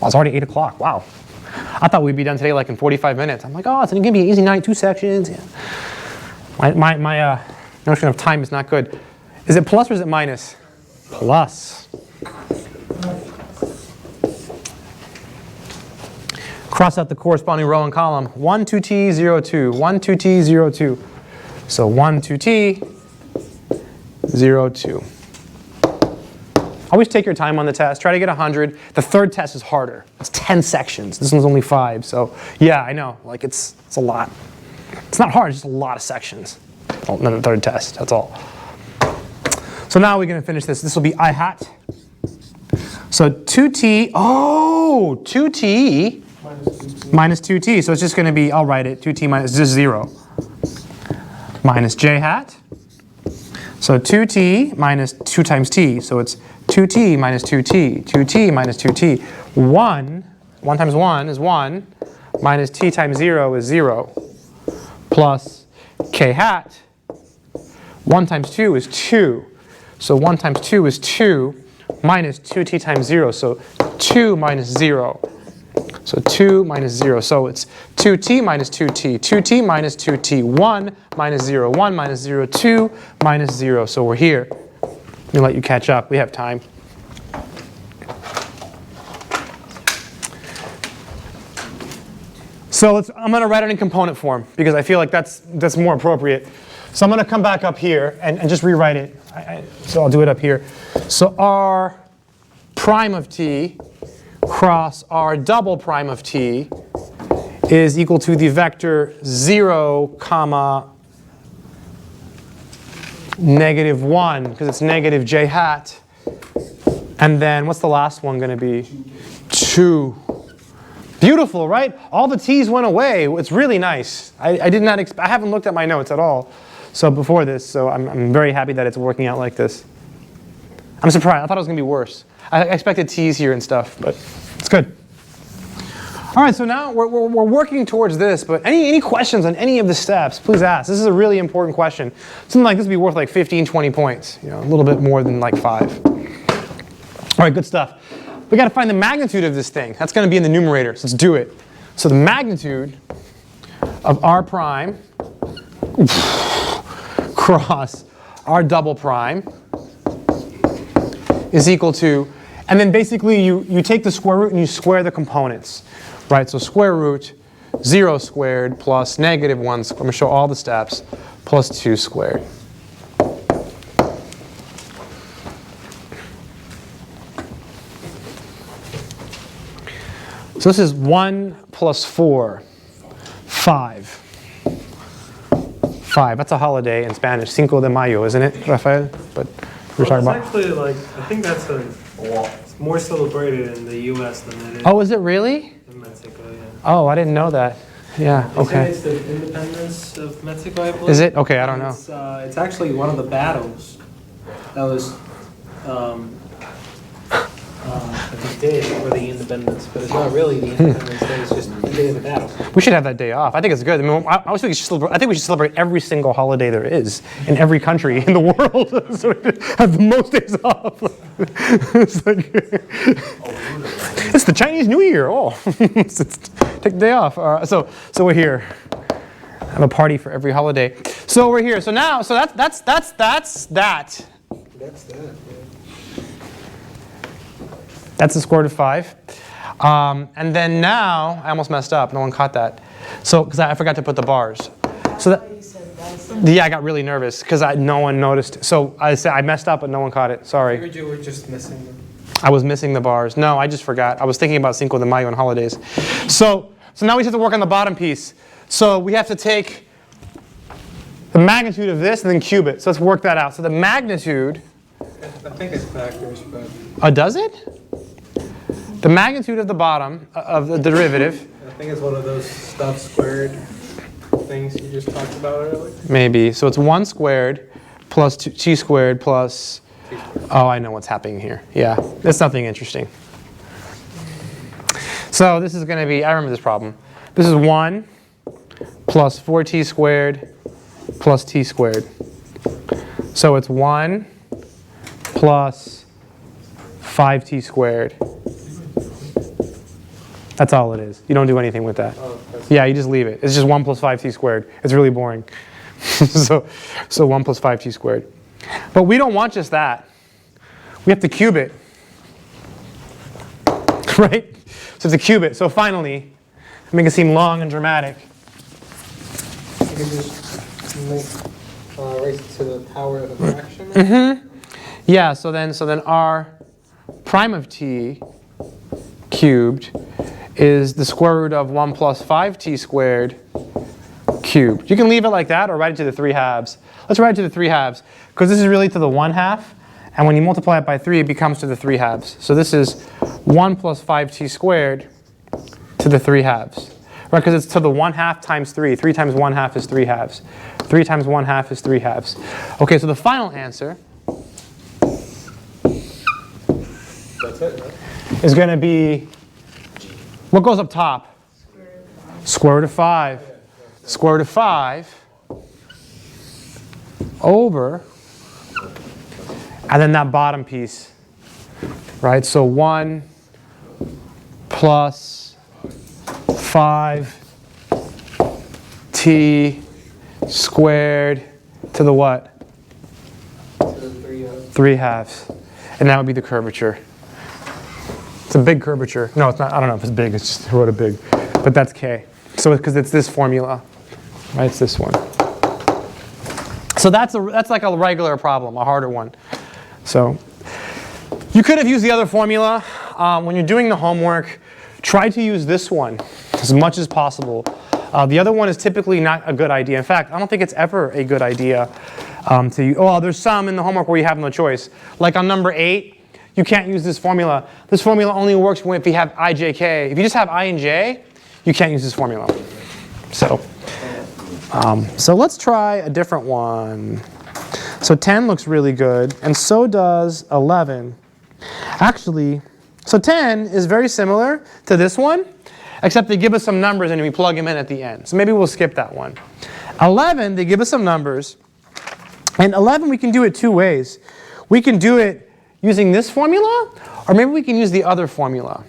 Oh, it's already 8 o'clock. Wow. I thought we'd be done today like in 45 minutes. I'm like, oh, it's going to be an easy night, 2 sections. Yeah. My notion of time is not good. Is it plus or is it minus? Plus. Cross out the corresponding row and column. 1, 2t, 0, 2. 1, 2t, 0, 2. So 1, 2t, 0, 2. Always take your time on the test. Try to get 100. The third test is harder. It's 10 sections. This one's only 5. So yeah, I know. Like it's a lot. It's not hard. It's just a lot of sections. And then the third test. That's all. So now we're going to finish this. This will be I hat. So 2t. Oh, 2t minus 2t. So it's just going to be, I'll write it, 2t minus just 0. minus j hat. So 2t minus 2 times t. So it's 2t minus 2t, 2t minus 2t. 1 times 1 is 1, minus t times 0 is 0, plus k hat. 1 times 2 is 2. So 1 times 2 is 2, minus 2t times 0. So 2 minus 0. So 2 minus 0. So it's 2t minus 2t, 2t minus 2t, 1 minus 0, 1 minus 0, 2 minus 0. So we're here. Let me let you catch up. We have time. So I'm going to write it in component form because I feel like that's more appropriate. So I'm going to come back up here and just rewrite it. So I'll do it up here. So r prime of t cross r double prime of t is equal to the vector 0, comma, negative 1, because it's negative j hat. And then what's the last one going to be? 2. Beautiful, right? All the t's went away. It's really nice. I did not. I haven't looked at my notes at all. So before this, so I'm very happy that it's working out like this. I'm surprised. I thought it was going to be worse. I expected t's here and stuff, but it's good. All right, so now we're working towards this, but any questions on any of the steps, please ask. This is a really important question. Something like this would be worth like 15, 20 points, a little bit more than like 5. All right, good stuff. We got to find the magnitude of this thing. That's going to be in the numerator, so let's do it. So the magnitude of r prime cross r double prime is equal to, and then basically you take the square root and you square the components, right? So square root 0 squared plus negative 1 squared, I'm going to show all the steps, plus 2 squared. So this is 1 plus 4, 5. 5, that's a holiday in Spanish, Cinco de Mayo, isn't it, Rafael? But we're talking about. Actually, like, I think that's it's more celebrated in the U.S. than it is Oh, is it really? in Mexico. Yeah. Oh, I didn't know that. Yeah, okay. It's the independence of Mexico, I believe. Is it? Okay, I don't know. It's actually one of the battles that was the day for the independence, but it's not really the independence day. It's just the day of the battle. We should have that day off. I think it's good. I mean, I think we should celebrate every single holiday there is in every country in the world. So we have the most days off. It's like, it's the Chinese New Year. Oh, take the day off. So we're here. Have a party for every holiday. So we're here. So now, so that's that. That's that. Yeah. That's the square root of 5. And then now, I almost messed up. No one caught that. So, because I forgot to put the bars. So that, yeah, I got really nervous because no one noticed. So I said I messed up, but no one caught it. Sorry. I figured you were just missing them. I was missing the bars. No, I just forgot. I was thinking about Cinco de Mayo and holidays. So now we have to work on the bottom piece. So we have to take the magnitude of this and then cube it. So let's work that out. So the magnitude. I think it's factors, but. Oh, does it? The magnitude of the bottom of the derivative. I think it's one of those stuff squared things you just talked about earlier. Maybe. So it's 1 squared plus t squared plus. Oh, I know what's happening here. Yeah, it's nothing interesting. So this is going to be, I remember this problem. This is 1 plus 4t squared plus t squared. So it's 1 plus 5t squared. That's all it is. You don't do anything with that. Yeah, you just leave it. It's just 1 plus 5t squared. It's really boring. so 1 plus 5t squared. But we don't want just that. We have to cube it. Right? So to cube it. So finally, make it seem long and dramatic. You can just raise it to the power of a fraction. Mm-hmm. Yeah, so then r prime of t cubed is the square root of 1 plus 5t squared cubed. You can leave it like that or write it to the 3 halves. Let's write it to the 3 halves because this is really to the 1 half. And when you multiply it by 3, it becomes to the 3 halves. So this is 1 plus 5t squared to the 3 halves. right? Because it's to the 1/2 times 3. 3 times 1/2 is 3 halves. 3 times 1/2 is 3 halves. Okay, so the final answer That's it, right? is going to be, what goes up top? Square root of 5. Square root of 5 over, and then that bottom piece, right? So 1 plus 5t squared to the what? To the 3 3 halves. And that would be the curvature. It's a big curvature. No, it's not. I don't know if it's big. It's just I wrote it big. But that's K. So because it's this formula, right? It's this one. So that's like a regular problem, a harder one. So you could have used the other formula. When you're doing the homework, try to use this one as much as possible. The other one is typically not a good idea. In fact, I don't think it's ever a good idea to use. Oh, there's some in the homework where you have no choice. Like on number 8, you can't use this formula. This formula only works if you have I, J, K. If you just have I and J, you can't use this formula. So let's try a different one. So 10 looks really good, and so does 11. Actually, so 10 is very similar to this one, except they give us some numbers and we plug them in at the end. So maybe we'll skip that one. 11, they give us some numbers. And 11, we can do it 2 ways. We can do it using this formula, or maybe we can use the other formula.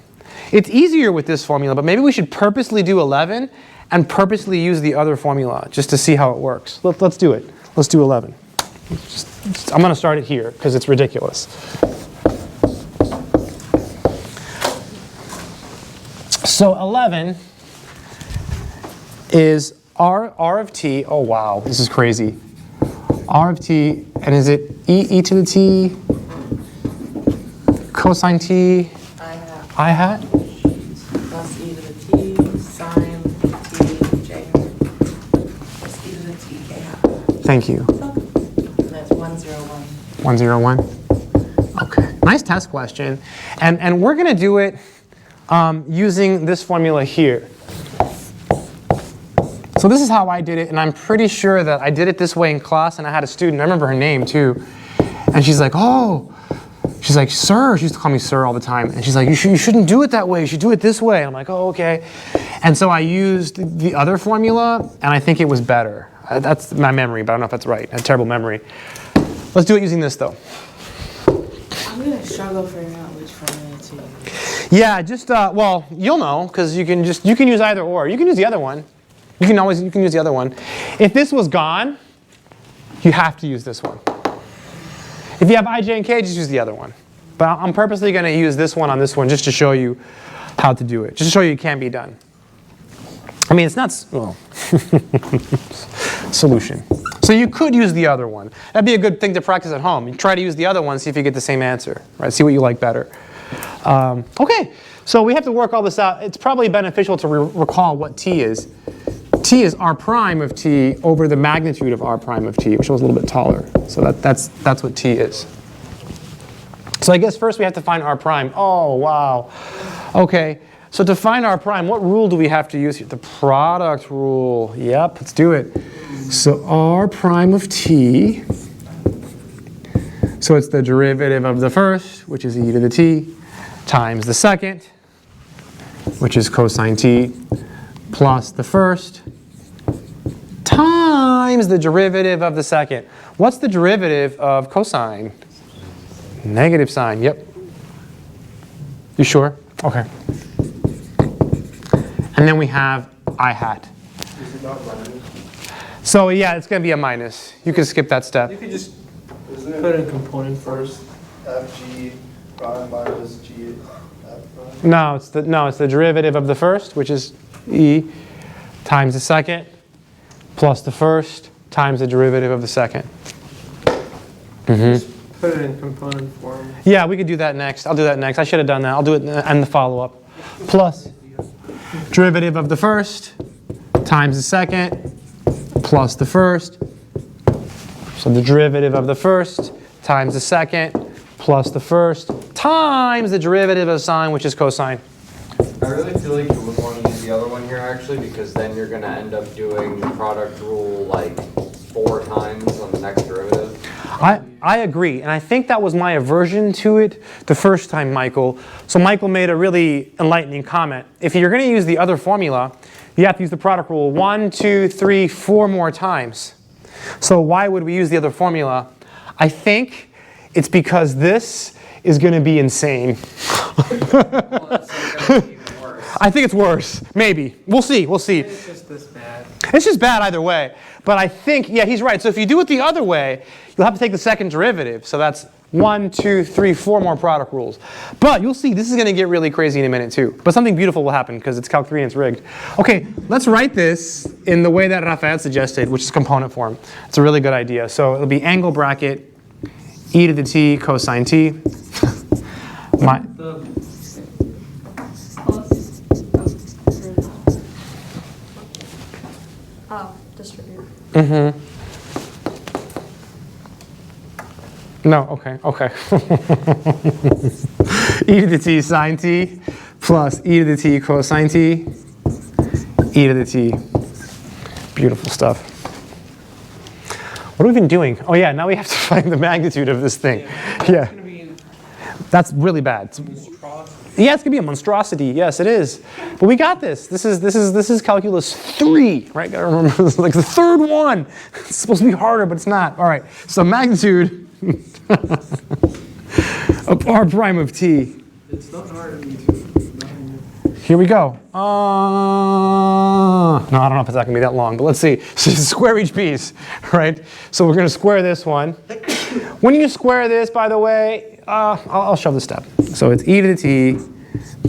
It's easier with this formula, but maybe we should purposely do 11 and purposely use the other formula just to see how it works. Let's do it. Let's do 11. I'm going to start it here because it's ridiculous. So 11 is R of t. Oh, wow. This is crazy. R of t, and is it e to the t cosine t I hat? Plus e to the t sine t j plus e to the t k hat. Thank you. And that's 101. 101. Okay. Nice test question. And we're going to do it using this formula here. So this is how I did it, and I'm pretty sure that I did it this way in class, and I had a student, I remember her name too, and she's like, oh, she's like, sir, she used to call me sir all the time, and she's like, you shouldn't do it that way, you should do it this way. I'm like, oh, okay. And so I used the other formula, and I think it was better. That's my memory, but I don't know if that's right. I have terrible memory. Let's do it using this though. I'm going to struggle figuring out which formula to use. Yeah, just, well, you'll know, because you can use either or. You can use the other one. You can use the other one. If this was gone, you have to use this one. If you have I, J, and K, just use the other one. But I'm purposely going to use this one on this one just to show you how to do it, just to show you it can be done. I mean, it's not, well, solution. So you could use the other one. That'd be a good thing to practice at home. You try to use the other one, see if you get the same answer, right? See what you like better. Okay, so we have to work all this out. It's probably beneficial to recall what t is. T is r prime of t over the magnitude of r prime of t, which was a little bit taller. So that's what t is. So I guess first we have to find r prime. Oh, wow. Okay, so to find r prime, what rule do we have to use here? The product rule. Yep, let's do it. So r prime of t, so it's the derivative of the first, which is e to the t, times the second, which is cosine t, plus the first, times the derivative of the second. What's the derivative of cosine? Negative sign, yep. You sure? Okay. And then we have I hat. Is it not minus? So yeah, it's going to be a minus. You can skip that step. You could just Isn't put it in component first. FG prime minus G F prime? No, it's the derivative of the first, which is e, times the second, plus the first, times the derivative of the second. Put it in component form. Yeah, we could do that next. I'll do that next. I should have done that. I'll do it in the follow-up. Plus derivative of the first times the second plus the first. So the derivative of the first times the second plus the first times the derivative of sine, which is cosine. I really feel like you would want to use the the other one here actually, because then you're gonna end up doing the product rule like 4 times on the next derivative. I agree, and I think that was my aversion to it the first time, Michael. So Michael made a really enlightening comment. If you're going to use the other formula, you have to use the product rule 1, 2, 3, 4 more times. So why would we use the other formula? I think it's because this is going to be insane. I think it's worse. Maybe. We'll see. We'll see. It's just this bad. It's just bad either way. But I think, yeah, he's right. So if you do it the other way, you'll have to take the second derivative. So that's 1, 2, 3, 4 more product rules. But you'll see, this is going to get really crazy in a minute too. But something beautiful will happen because it's Calc 3 and it's rigged. Okay, let's write this in the way that Rafael suggested, which is component form. It's a really good idea. So it'll be angle bracket e to the t cosine t. Distribute. No, okay. E to the t sine t plus e to the t cosine t, e to the t. Beautiful stuff. What have we been doing? Oh yeah, now we have to find the magnitude of this thing. Yeah. That's really bad. Yeah, it's gonna be a monstrosity. Yes, it is. But we got this. This is calculus 3, right? Gotta remember, this is like the third one. It's supposed to be harder, but it's not. All right. So magnitude of r prime of t. It's not hard to do. Here we go. No, I don't know if it's not gonna be that long, but let's see. So square each piece, right? So we're gonna square this one. When you square this, by the way, I'll show the step. So it's e to the t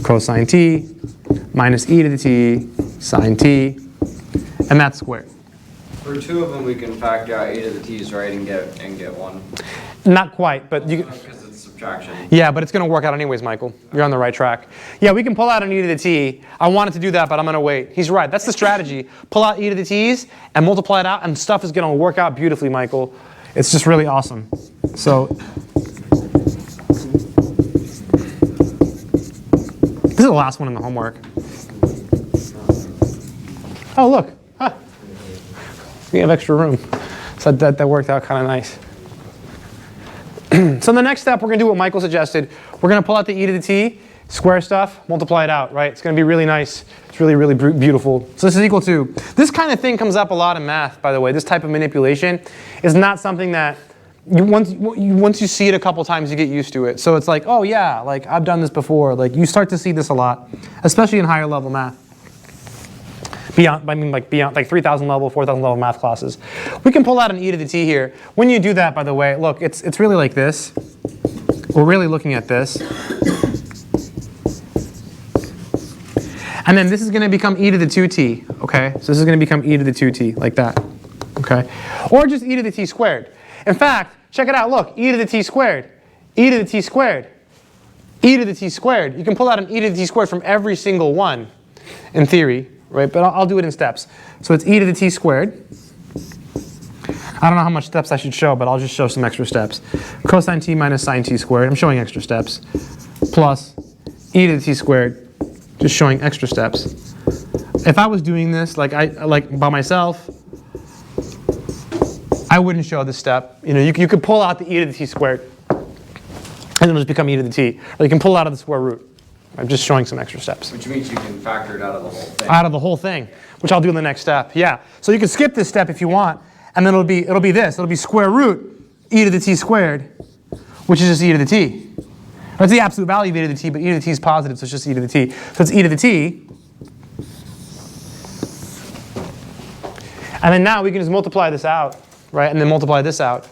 cosine t minus e to the t sine t, and that's squared. For 2 of them, we can factor out e to the t's, right, and get 1. Not quite, but you. Because it's subtraction. Yeah, but it's going to work out anyways, Michael. You're on the right track. Yeah, we can pull out an e to the t. I wanted to do that, but I'm going to wait. He's right. That's the strategy. Pull out e to the t's and multiply it out, and stuff is going to work out beautifully, Michael. It's just really awesome. So this is the last one in the homework. Oh, look. Huh. We have extra room. So that worked out kind of nice. So the next step, we're going to do what Michael suggested. We're going to pull out the e to the t, square stuff, multiply it out, right? It's going to be really nice. It's really, really beautiful. So this is equal to, this kind of thing comes up a lot in math, by the way. This type of manipulation is not something that, once you see it a couple times, you get used to it. So it's like, oh yeah, like I've done this before. Like you start to see this a lot, especially in higher level math. Beyond 3,000 level, 4,000 level math classes. We can pull out an e to the t here. When you do that, by the way, look, it's really like this. We're really looking at this. And then this is going to become e to the 2t, okay? So this is going to become e to the 2t, like that, okay? Or just e to the t squared. In fact, check it out, look, e to the t squared, e to the t squared, e to the t squared. You can pull out an e to the t squared from every single one, in theory. Right, but I'll do it in steps. So it's e to the t squared. I don't know how much steps I should show, but I'll just show some extra steps. Cosine t minus sine t squared. I'm showing extra steps. Plus e to the t squared. Just showing extra steps. If I was doing this like by myself, I wouldn't show this step. You know, you could pull out the e to the t squared, and it'll just become e to the t. Or you can pull it out of the square root. I'm just showing some extra steps. Which means you can factor it out of the whole thing. Out of the whole thing, which I'll do in the next step. Yeah. So you can skip this step if you want, and then it'll be this. It'll be square root e to the t squared, which is just e to the t. That's the absolute value of e to the t, but e to the t is positive, so it's just e to the t. So it's e to the t. And then now we can just multiply this out, right? And then multiply this out.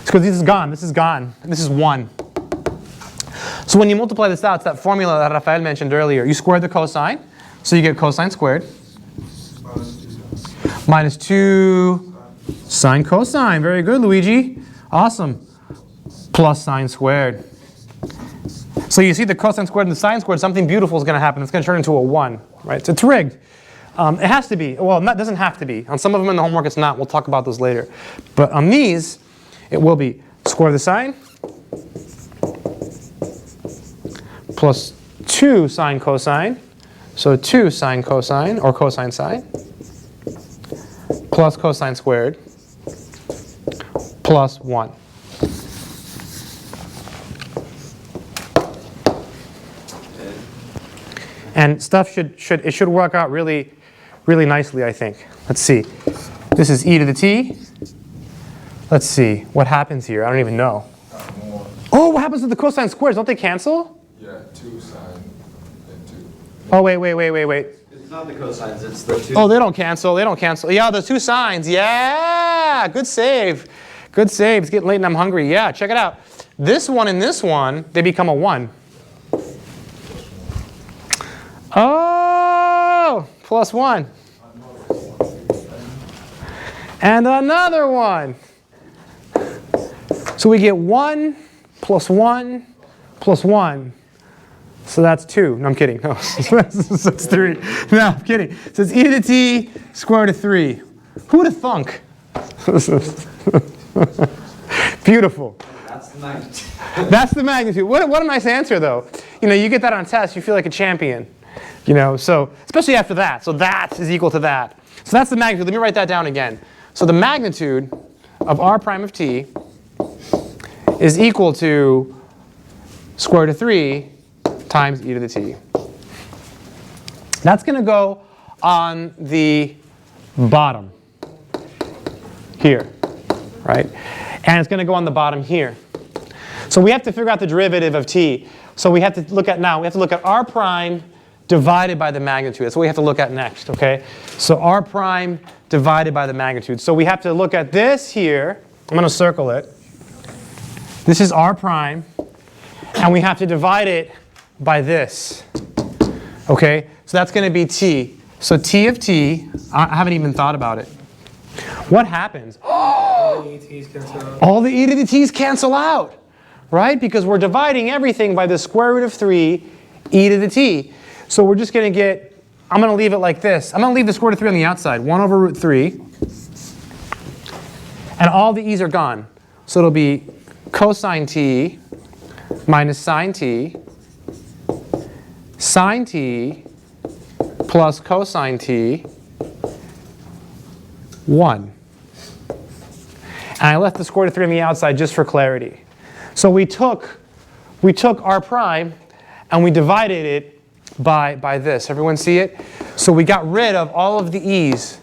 Because this is gone, this is gone, and this is 1. So when you multiply this out, it's that formula that Rafael mentioned earlier. You square the cosine, so you get cosine squared. Minus 2 sine cosine. Very good, Luigi. Awesome. Plus sine squared. So you see the cosine squared and the sine squared, something beautiful is going to happen. It's going to turn into a 1, right? So it's rigged. It has to be. Well, it doesn't have to be. On some of them in the homework, it's not. We'll talk about those later. But on these, it will be square the sine plus 2 sine cosine So 2 sine cosine, or cosine sine, plus cosine squared, plus 1. And stuff should work out really nicely, I think. Let's see. This is e to the t. Let's see. What happens here? I don't even know. Oh, what happens to the cosine squares? Don't they cancel? Yeah, 2 sine and 2. Oh, wait. It's not the cosines, it's the 2. Oh, they don't cancel. Yeah, the 2 sines. Yeah, good save. Good save. It's getting late and I'm hungry. Yeah, check it out. This one and this one, they become a 1. Oh, plus 1. And another 1. So we get 1 plus 1 plus 1. So that's 2. No, I'm kidding. No, so that's 3. No, I'm kidding. So it's e to the t square root of 3. Who would have thunk? Beautiful. That's the magnitude. That's the magnitude. What a nice answer, though. You know, you get that on a test, you feel like a champion. You know, so especially after that. So that is equal to that. So that's the magnitude. Let me write that down again. So the magnitude of r prime of t is equal to square root of 3 times e to the t. That's going to go on the bottom here, right? And it's going to go on the bottom here. So we have to figure out the derivative of t. So we have to look at r prime divided by the magnitude. That's what we have to look at next, okay? So r prime divided by the magnitude. So we have to look at this here. I'm going to circle it. This is r prime. And we have to divide it by this, okay? So that's going to be t. So t of t, I haven't even thought about it. What happens? All the ETs cancel out. All the e to the t's cancel out, right? Because we're dividing everything by the square root of 3 e to the t. So we're just going to get, I'm going to leave it like this. I'm going to leave the square root of 3 on the outside, 1 over root 3. And all the e's are gone. So it'll be cosine t minus sine t plus cosine t, 1. And I left the square root of 3 on the outside just for clarity. So we took r prime and we divided it by this. Everyone see it? So we got rid of all of the e's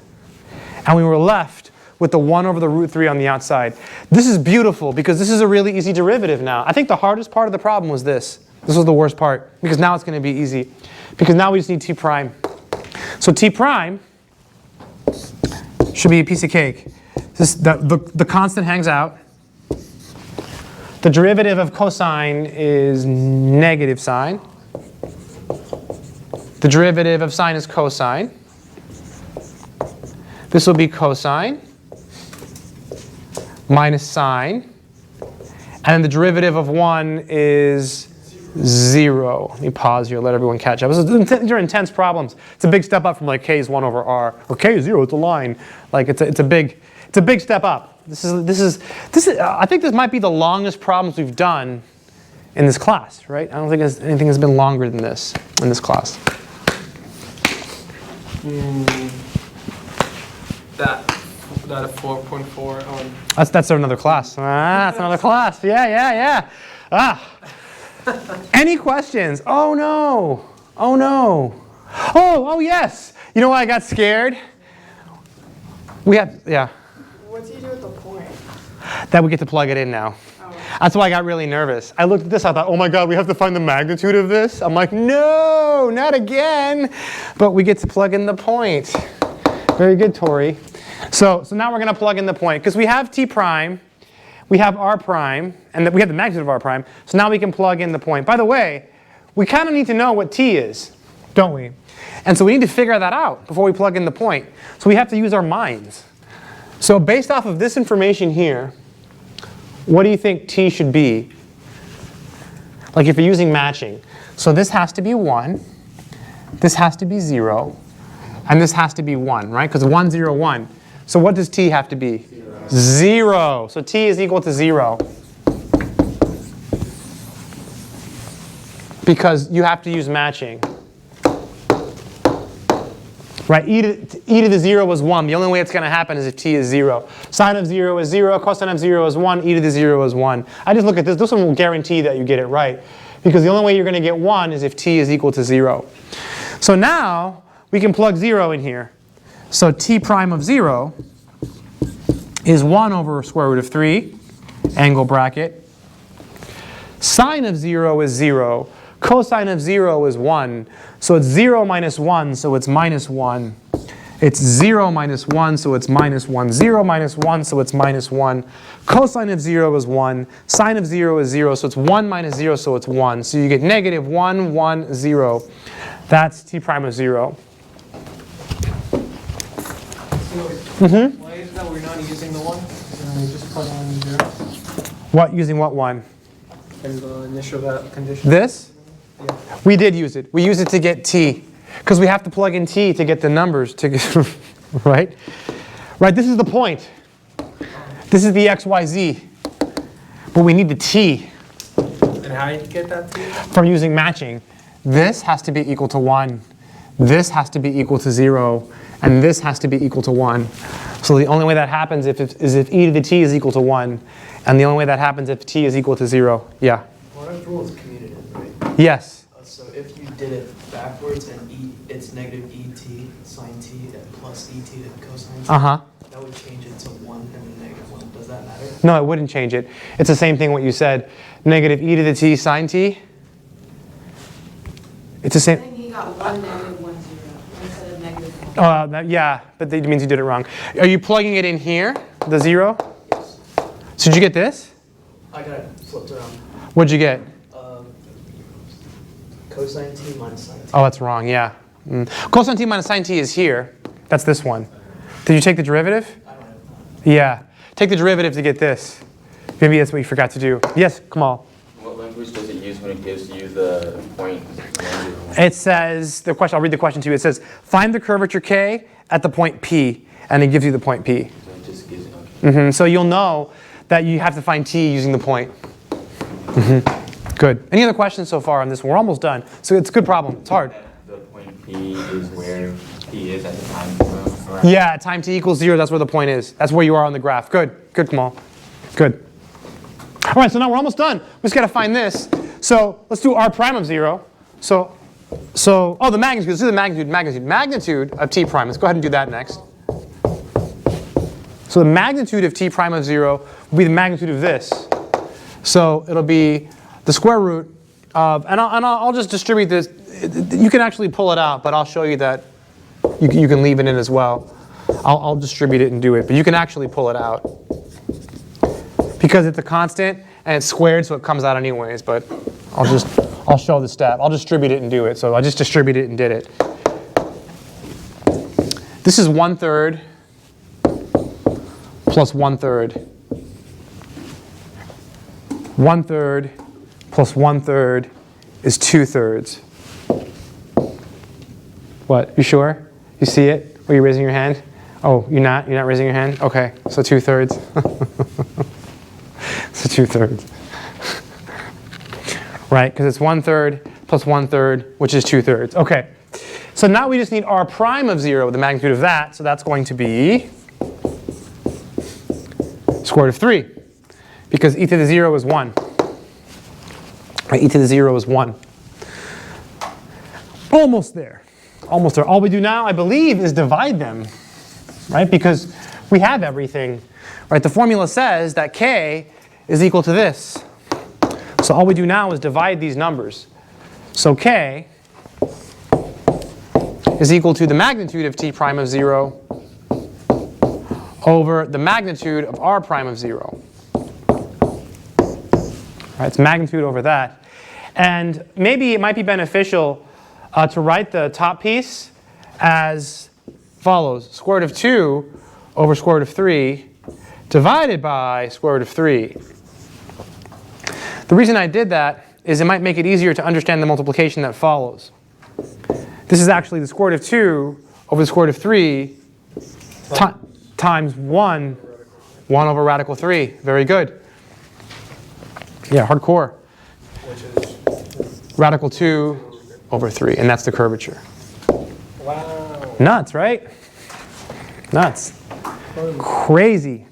and we were left with the 1 over the root 3 on the outside. This is beautiful because this is a really easy derivative now. I think the hardest part of the problem was this. This was the worst part because now it's going to be easy. Because now we just need t prime. So t prime should be a piece of cake. The constant hangs out. The derivative of cosine is negative sine. The derivative of sine is cosine. This will be cosine minus sine. And then the derivative of 1 is 0. Let me pause here, let everyone catch up. These are intense problems. It's a big step up from like k is 1 over r, or k is 0, it's a line. Like it's a big step up. This is I think this might be the longest problems we've done in this class, right? I don't think anything has been longer than this in this class. That a 4.4 on. That's another class. That's another class. Yeah. Any questions? Oh no. Oh yes. You know why I got scared? What do you do with the point? That we get to plug it in now. That's why I got really nervous. I looked at this, I thought, oh my God, we have to find the magnitude of this? I'm like, no, not again. But we get to plug in the point. Very good, Tori. So now we're going to plug in the point. Because we have t prime, we have r prime, and we have the magnitude of r prime. So now we can plug in the point. By the way, we kind of need to know what t is, don't we? And so we need to figure that out before we plug in the point. So we have to use our minds. So based off of this information here, what do you think t should be? Like if you're using matching. So this has to be 1, this has to be 0, and this has to be 1, right? Because 1, 0, 1. So what does t have to be? 0. So t is equal to 0. Because you have to use matching. Right, e to the 0 is 1. The only way it's going to happen is if t is 0. Sine of 0 is 0, cosine of 0 is 1, e to the 0 is 1. I just look at this. This one will guarantee that you get it right. Because the only way you're going to get 1 is if t is equal to 0. So now we can plug 0 in here. So t prime of 0 is 1 over square root of 3, angle bracket. Sine of 0 is 0. Cosine of 0 is 1. So it's 0 minus 1, so it's minus 1. It's 0 minus 1, so it's minus 1. 0 minus 1, so it's minus 1. Cosine of 0 is 1. Sine of 0 is 0, so it's 1 minus 0, so it's 1. So you get negative 1, 1, 0. That's t prime of 0. Why is that we're not using the 1? We just put on 0 What? Using what one? in the initial condition. This? Yeah. We did use it. We used it to get t. Because we have to plug in t to get the numbers. Right? Right, this is the point. This is the x, y, z. But we need the t. And how do you get that t? From using matching. This has to be equal to 1. This has to be equal to 0. And this has to be equal to 1. So the only way that happens is if e to the t is equal to 1. And the only way that happens if t is equal to 0. Yeah? Product rule is commutative, right? Yes. So if you did it backwards and it's negative et sine t and plus et then cosine t, Uh-huh. that would change it to 1 and then negative 1. Does that matter? No, it wouldn't change it. It's the same thing what you said. Negative e to the t sine t. It's the I same. think he got 1, negative 1, 0 instead of negative 1. Yeah, but that means you did it wrong. Are you plugging it in here, the 0? Yes. So did you get this? I got it flipped around. What'd you get? Cosine t minus sine t. Oh, that's wrong, yeah. Cosine t minus sine t is here. That's this one. Did you take the derivative? I don't have Yeah. Take the derivative to get this. Maybe that's what you forgot to do. Yes, Kamal. What language does it use when it gives you the point? It says, I'll read the question to you. It says, find the curvature K at the point P, and it gives you the point P. So it just gives it, okay. So you'll know that you have to find T using the point. Good. Any other questions so far on this one? We're almost done. So it's a good problem. It's hard. The point P is where P is at the time. Right? Yeah, at time T equals 0, that's where the point is. That's where you are on the graph. Good. Good, Kamal. Good. All right, so now we're almost done. We just got to find this. So let's do r prime of 0. So the magnitude. Let's do the magnitude of t prime. Let's go ahead and do that next. So the magnitude of t prime of 0 will be the magnitude of this. So it'll be the square root of, and I'll just distribute this. You can actually pull it out, but I'll show you that you can leave it in as well. I'll distribute it and do it, but you can actually pull it out. Because it's a constant and it's squared, so it comes out anyways, but I'll show the step. I'll distribute it and do it. So I just distributed it and did it. This is 1/3 plus 1/3. 1/3 plus 1/3 is 2/3. What? You sure? You see it? Are you raising your hand? Oh, you're not? You're not raising your hand? Okay, so 2/3. So 2/3. Right, because it's 1/3 plus 1/3, which is 2/3. Okay, so now we just need r prime of 0, the magnitude of that. So that's going to be square root of 3, because e to the 0 is 1. Right, e to the 0 is 1. Almost there. Almost there. All we do now, I believe, is divide them, right? Because we have everything. Right? The formula says that k is equal to this. So all we do now is divide these numbers. So k is equal to the magnitude of t prime of 0 over the magnitude of r prime of 0. Right? It's magnitude over that. And maybe it might be beneficial to write the top piece as follows. Square root of 2 over square root of 3 divided by square root of 3. The reason I did that is it might make it easier to understand the multiplication that follows. This is actually the square root of 2 over the square root of 3 times 1 over radical 3. Very good. Yeah, hardcore. Which is, Radical 2 over 3, and that's the curvature. wow. Nuts, right? Nuts. Crazy.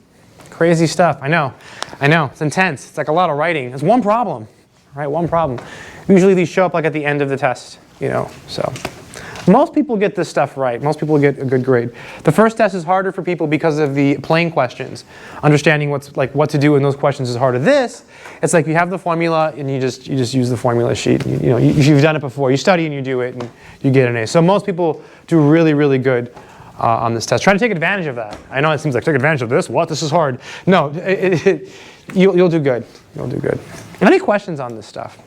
Crazy stuff. I know. It's intense. It's like a lot of writing. There's one problem, right? One problem. Usually these show up like at the end of the test, so. Most people get this stuff right. Most people get a good grade. The first test is harder for people because of the plain questions. Understanding what to do in those questions is harder. This, it's like you have the formula and you just use the formula sheet. You've done it before. You study and you do it and you get an A. So most people do really, really good on this test. Try to take advantage of that. I know it seems like take advantage of this. What? This is hard. No, you'll do good. You'll do good. Any questions on this stuff?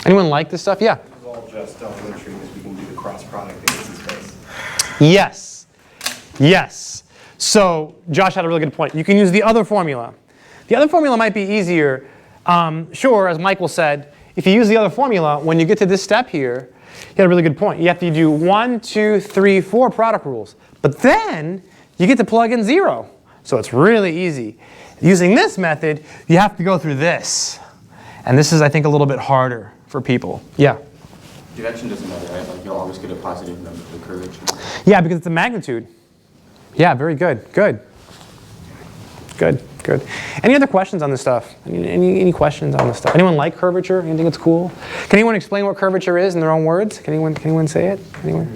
Anyone like this stuff? Yeah. It's all just elementary because we can do the cross product against the space. Yes. Yes. So Josh had a really good point. You can use the other formula. The other formula might be easier. Sure, as Michael said, if you use the other formula, when you get to this step here, you had a really good point. You have to do 1, 2, 3, 4 product rules. But then you get to plug in 0. So it's really easy. Using this method, you have to go through this. And this is, I think, a little bit harder for people. Yeah? Direction doesn't matter, right? Like you'll always get a positive number for curvature. Yeah, because it's a magnitude. Yeah, very good. Good. Good. Good. Any other questions on this stuff? Any questions on this stuff? Anyone like curvature? Anything that's cool? Can anyone explain what curvature is in their own words? Can anyone say it? Anyone?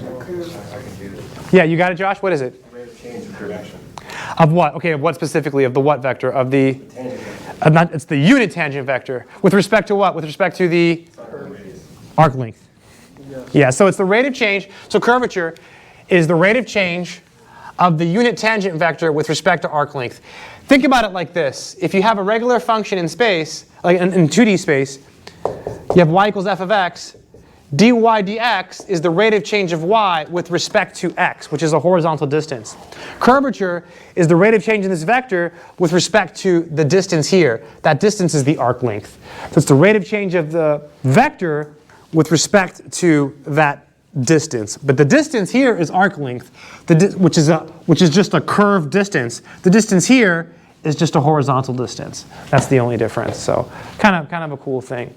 Yeah, you got it, Josh? What is it? Rate of change of direction. Of what? Okay, of what specifically? Of the what vector? Of the it's the unit tangent vector. With respect to what? With respect to the arc length. Yeah, so it's the rate of change. So curvature is the rate of change of the unit tangent vector with respect to arc length. Think about it like this. If you have a regular function in space, like in 2D space, you have y equals f of x. dy dx is the rate of change of y with respect to x, which is a horizontal distance. Curvature is the rate of change in this vector with respect to the distance here. That distance is the arc length. So it's the rate of change of the vector with respect to that distance. But the distance here is arc length, which is just a curved distance. The distance here is just a horizontal distance. That's the only difference. So kind of a cool thing.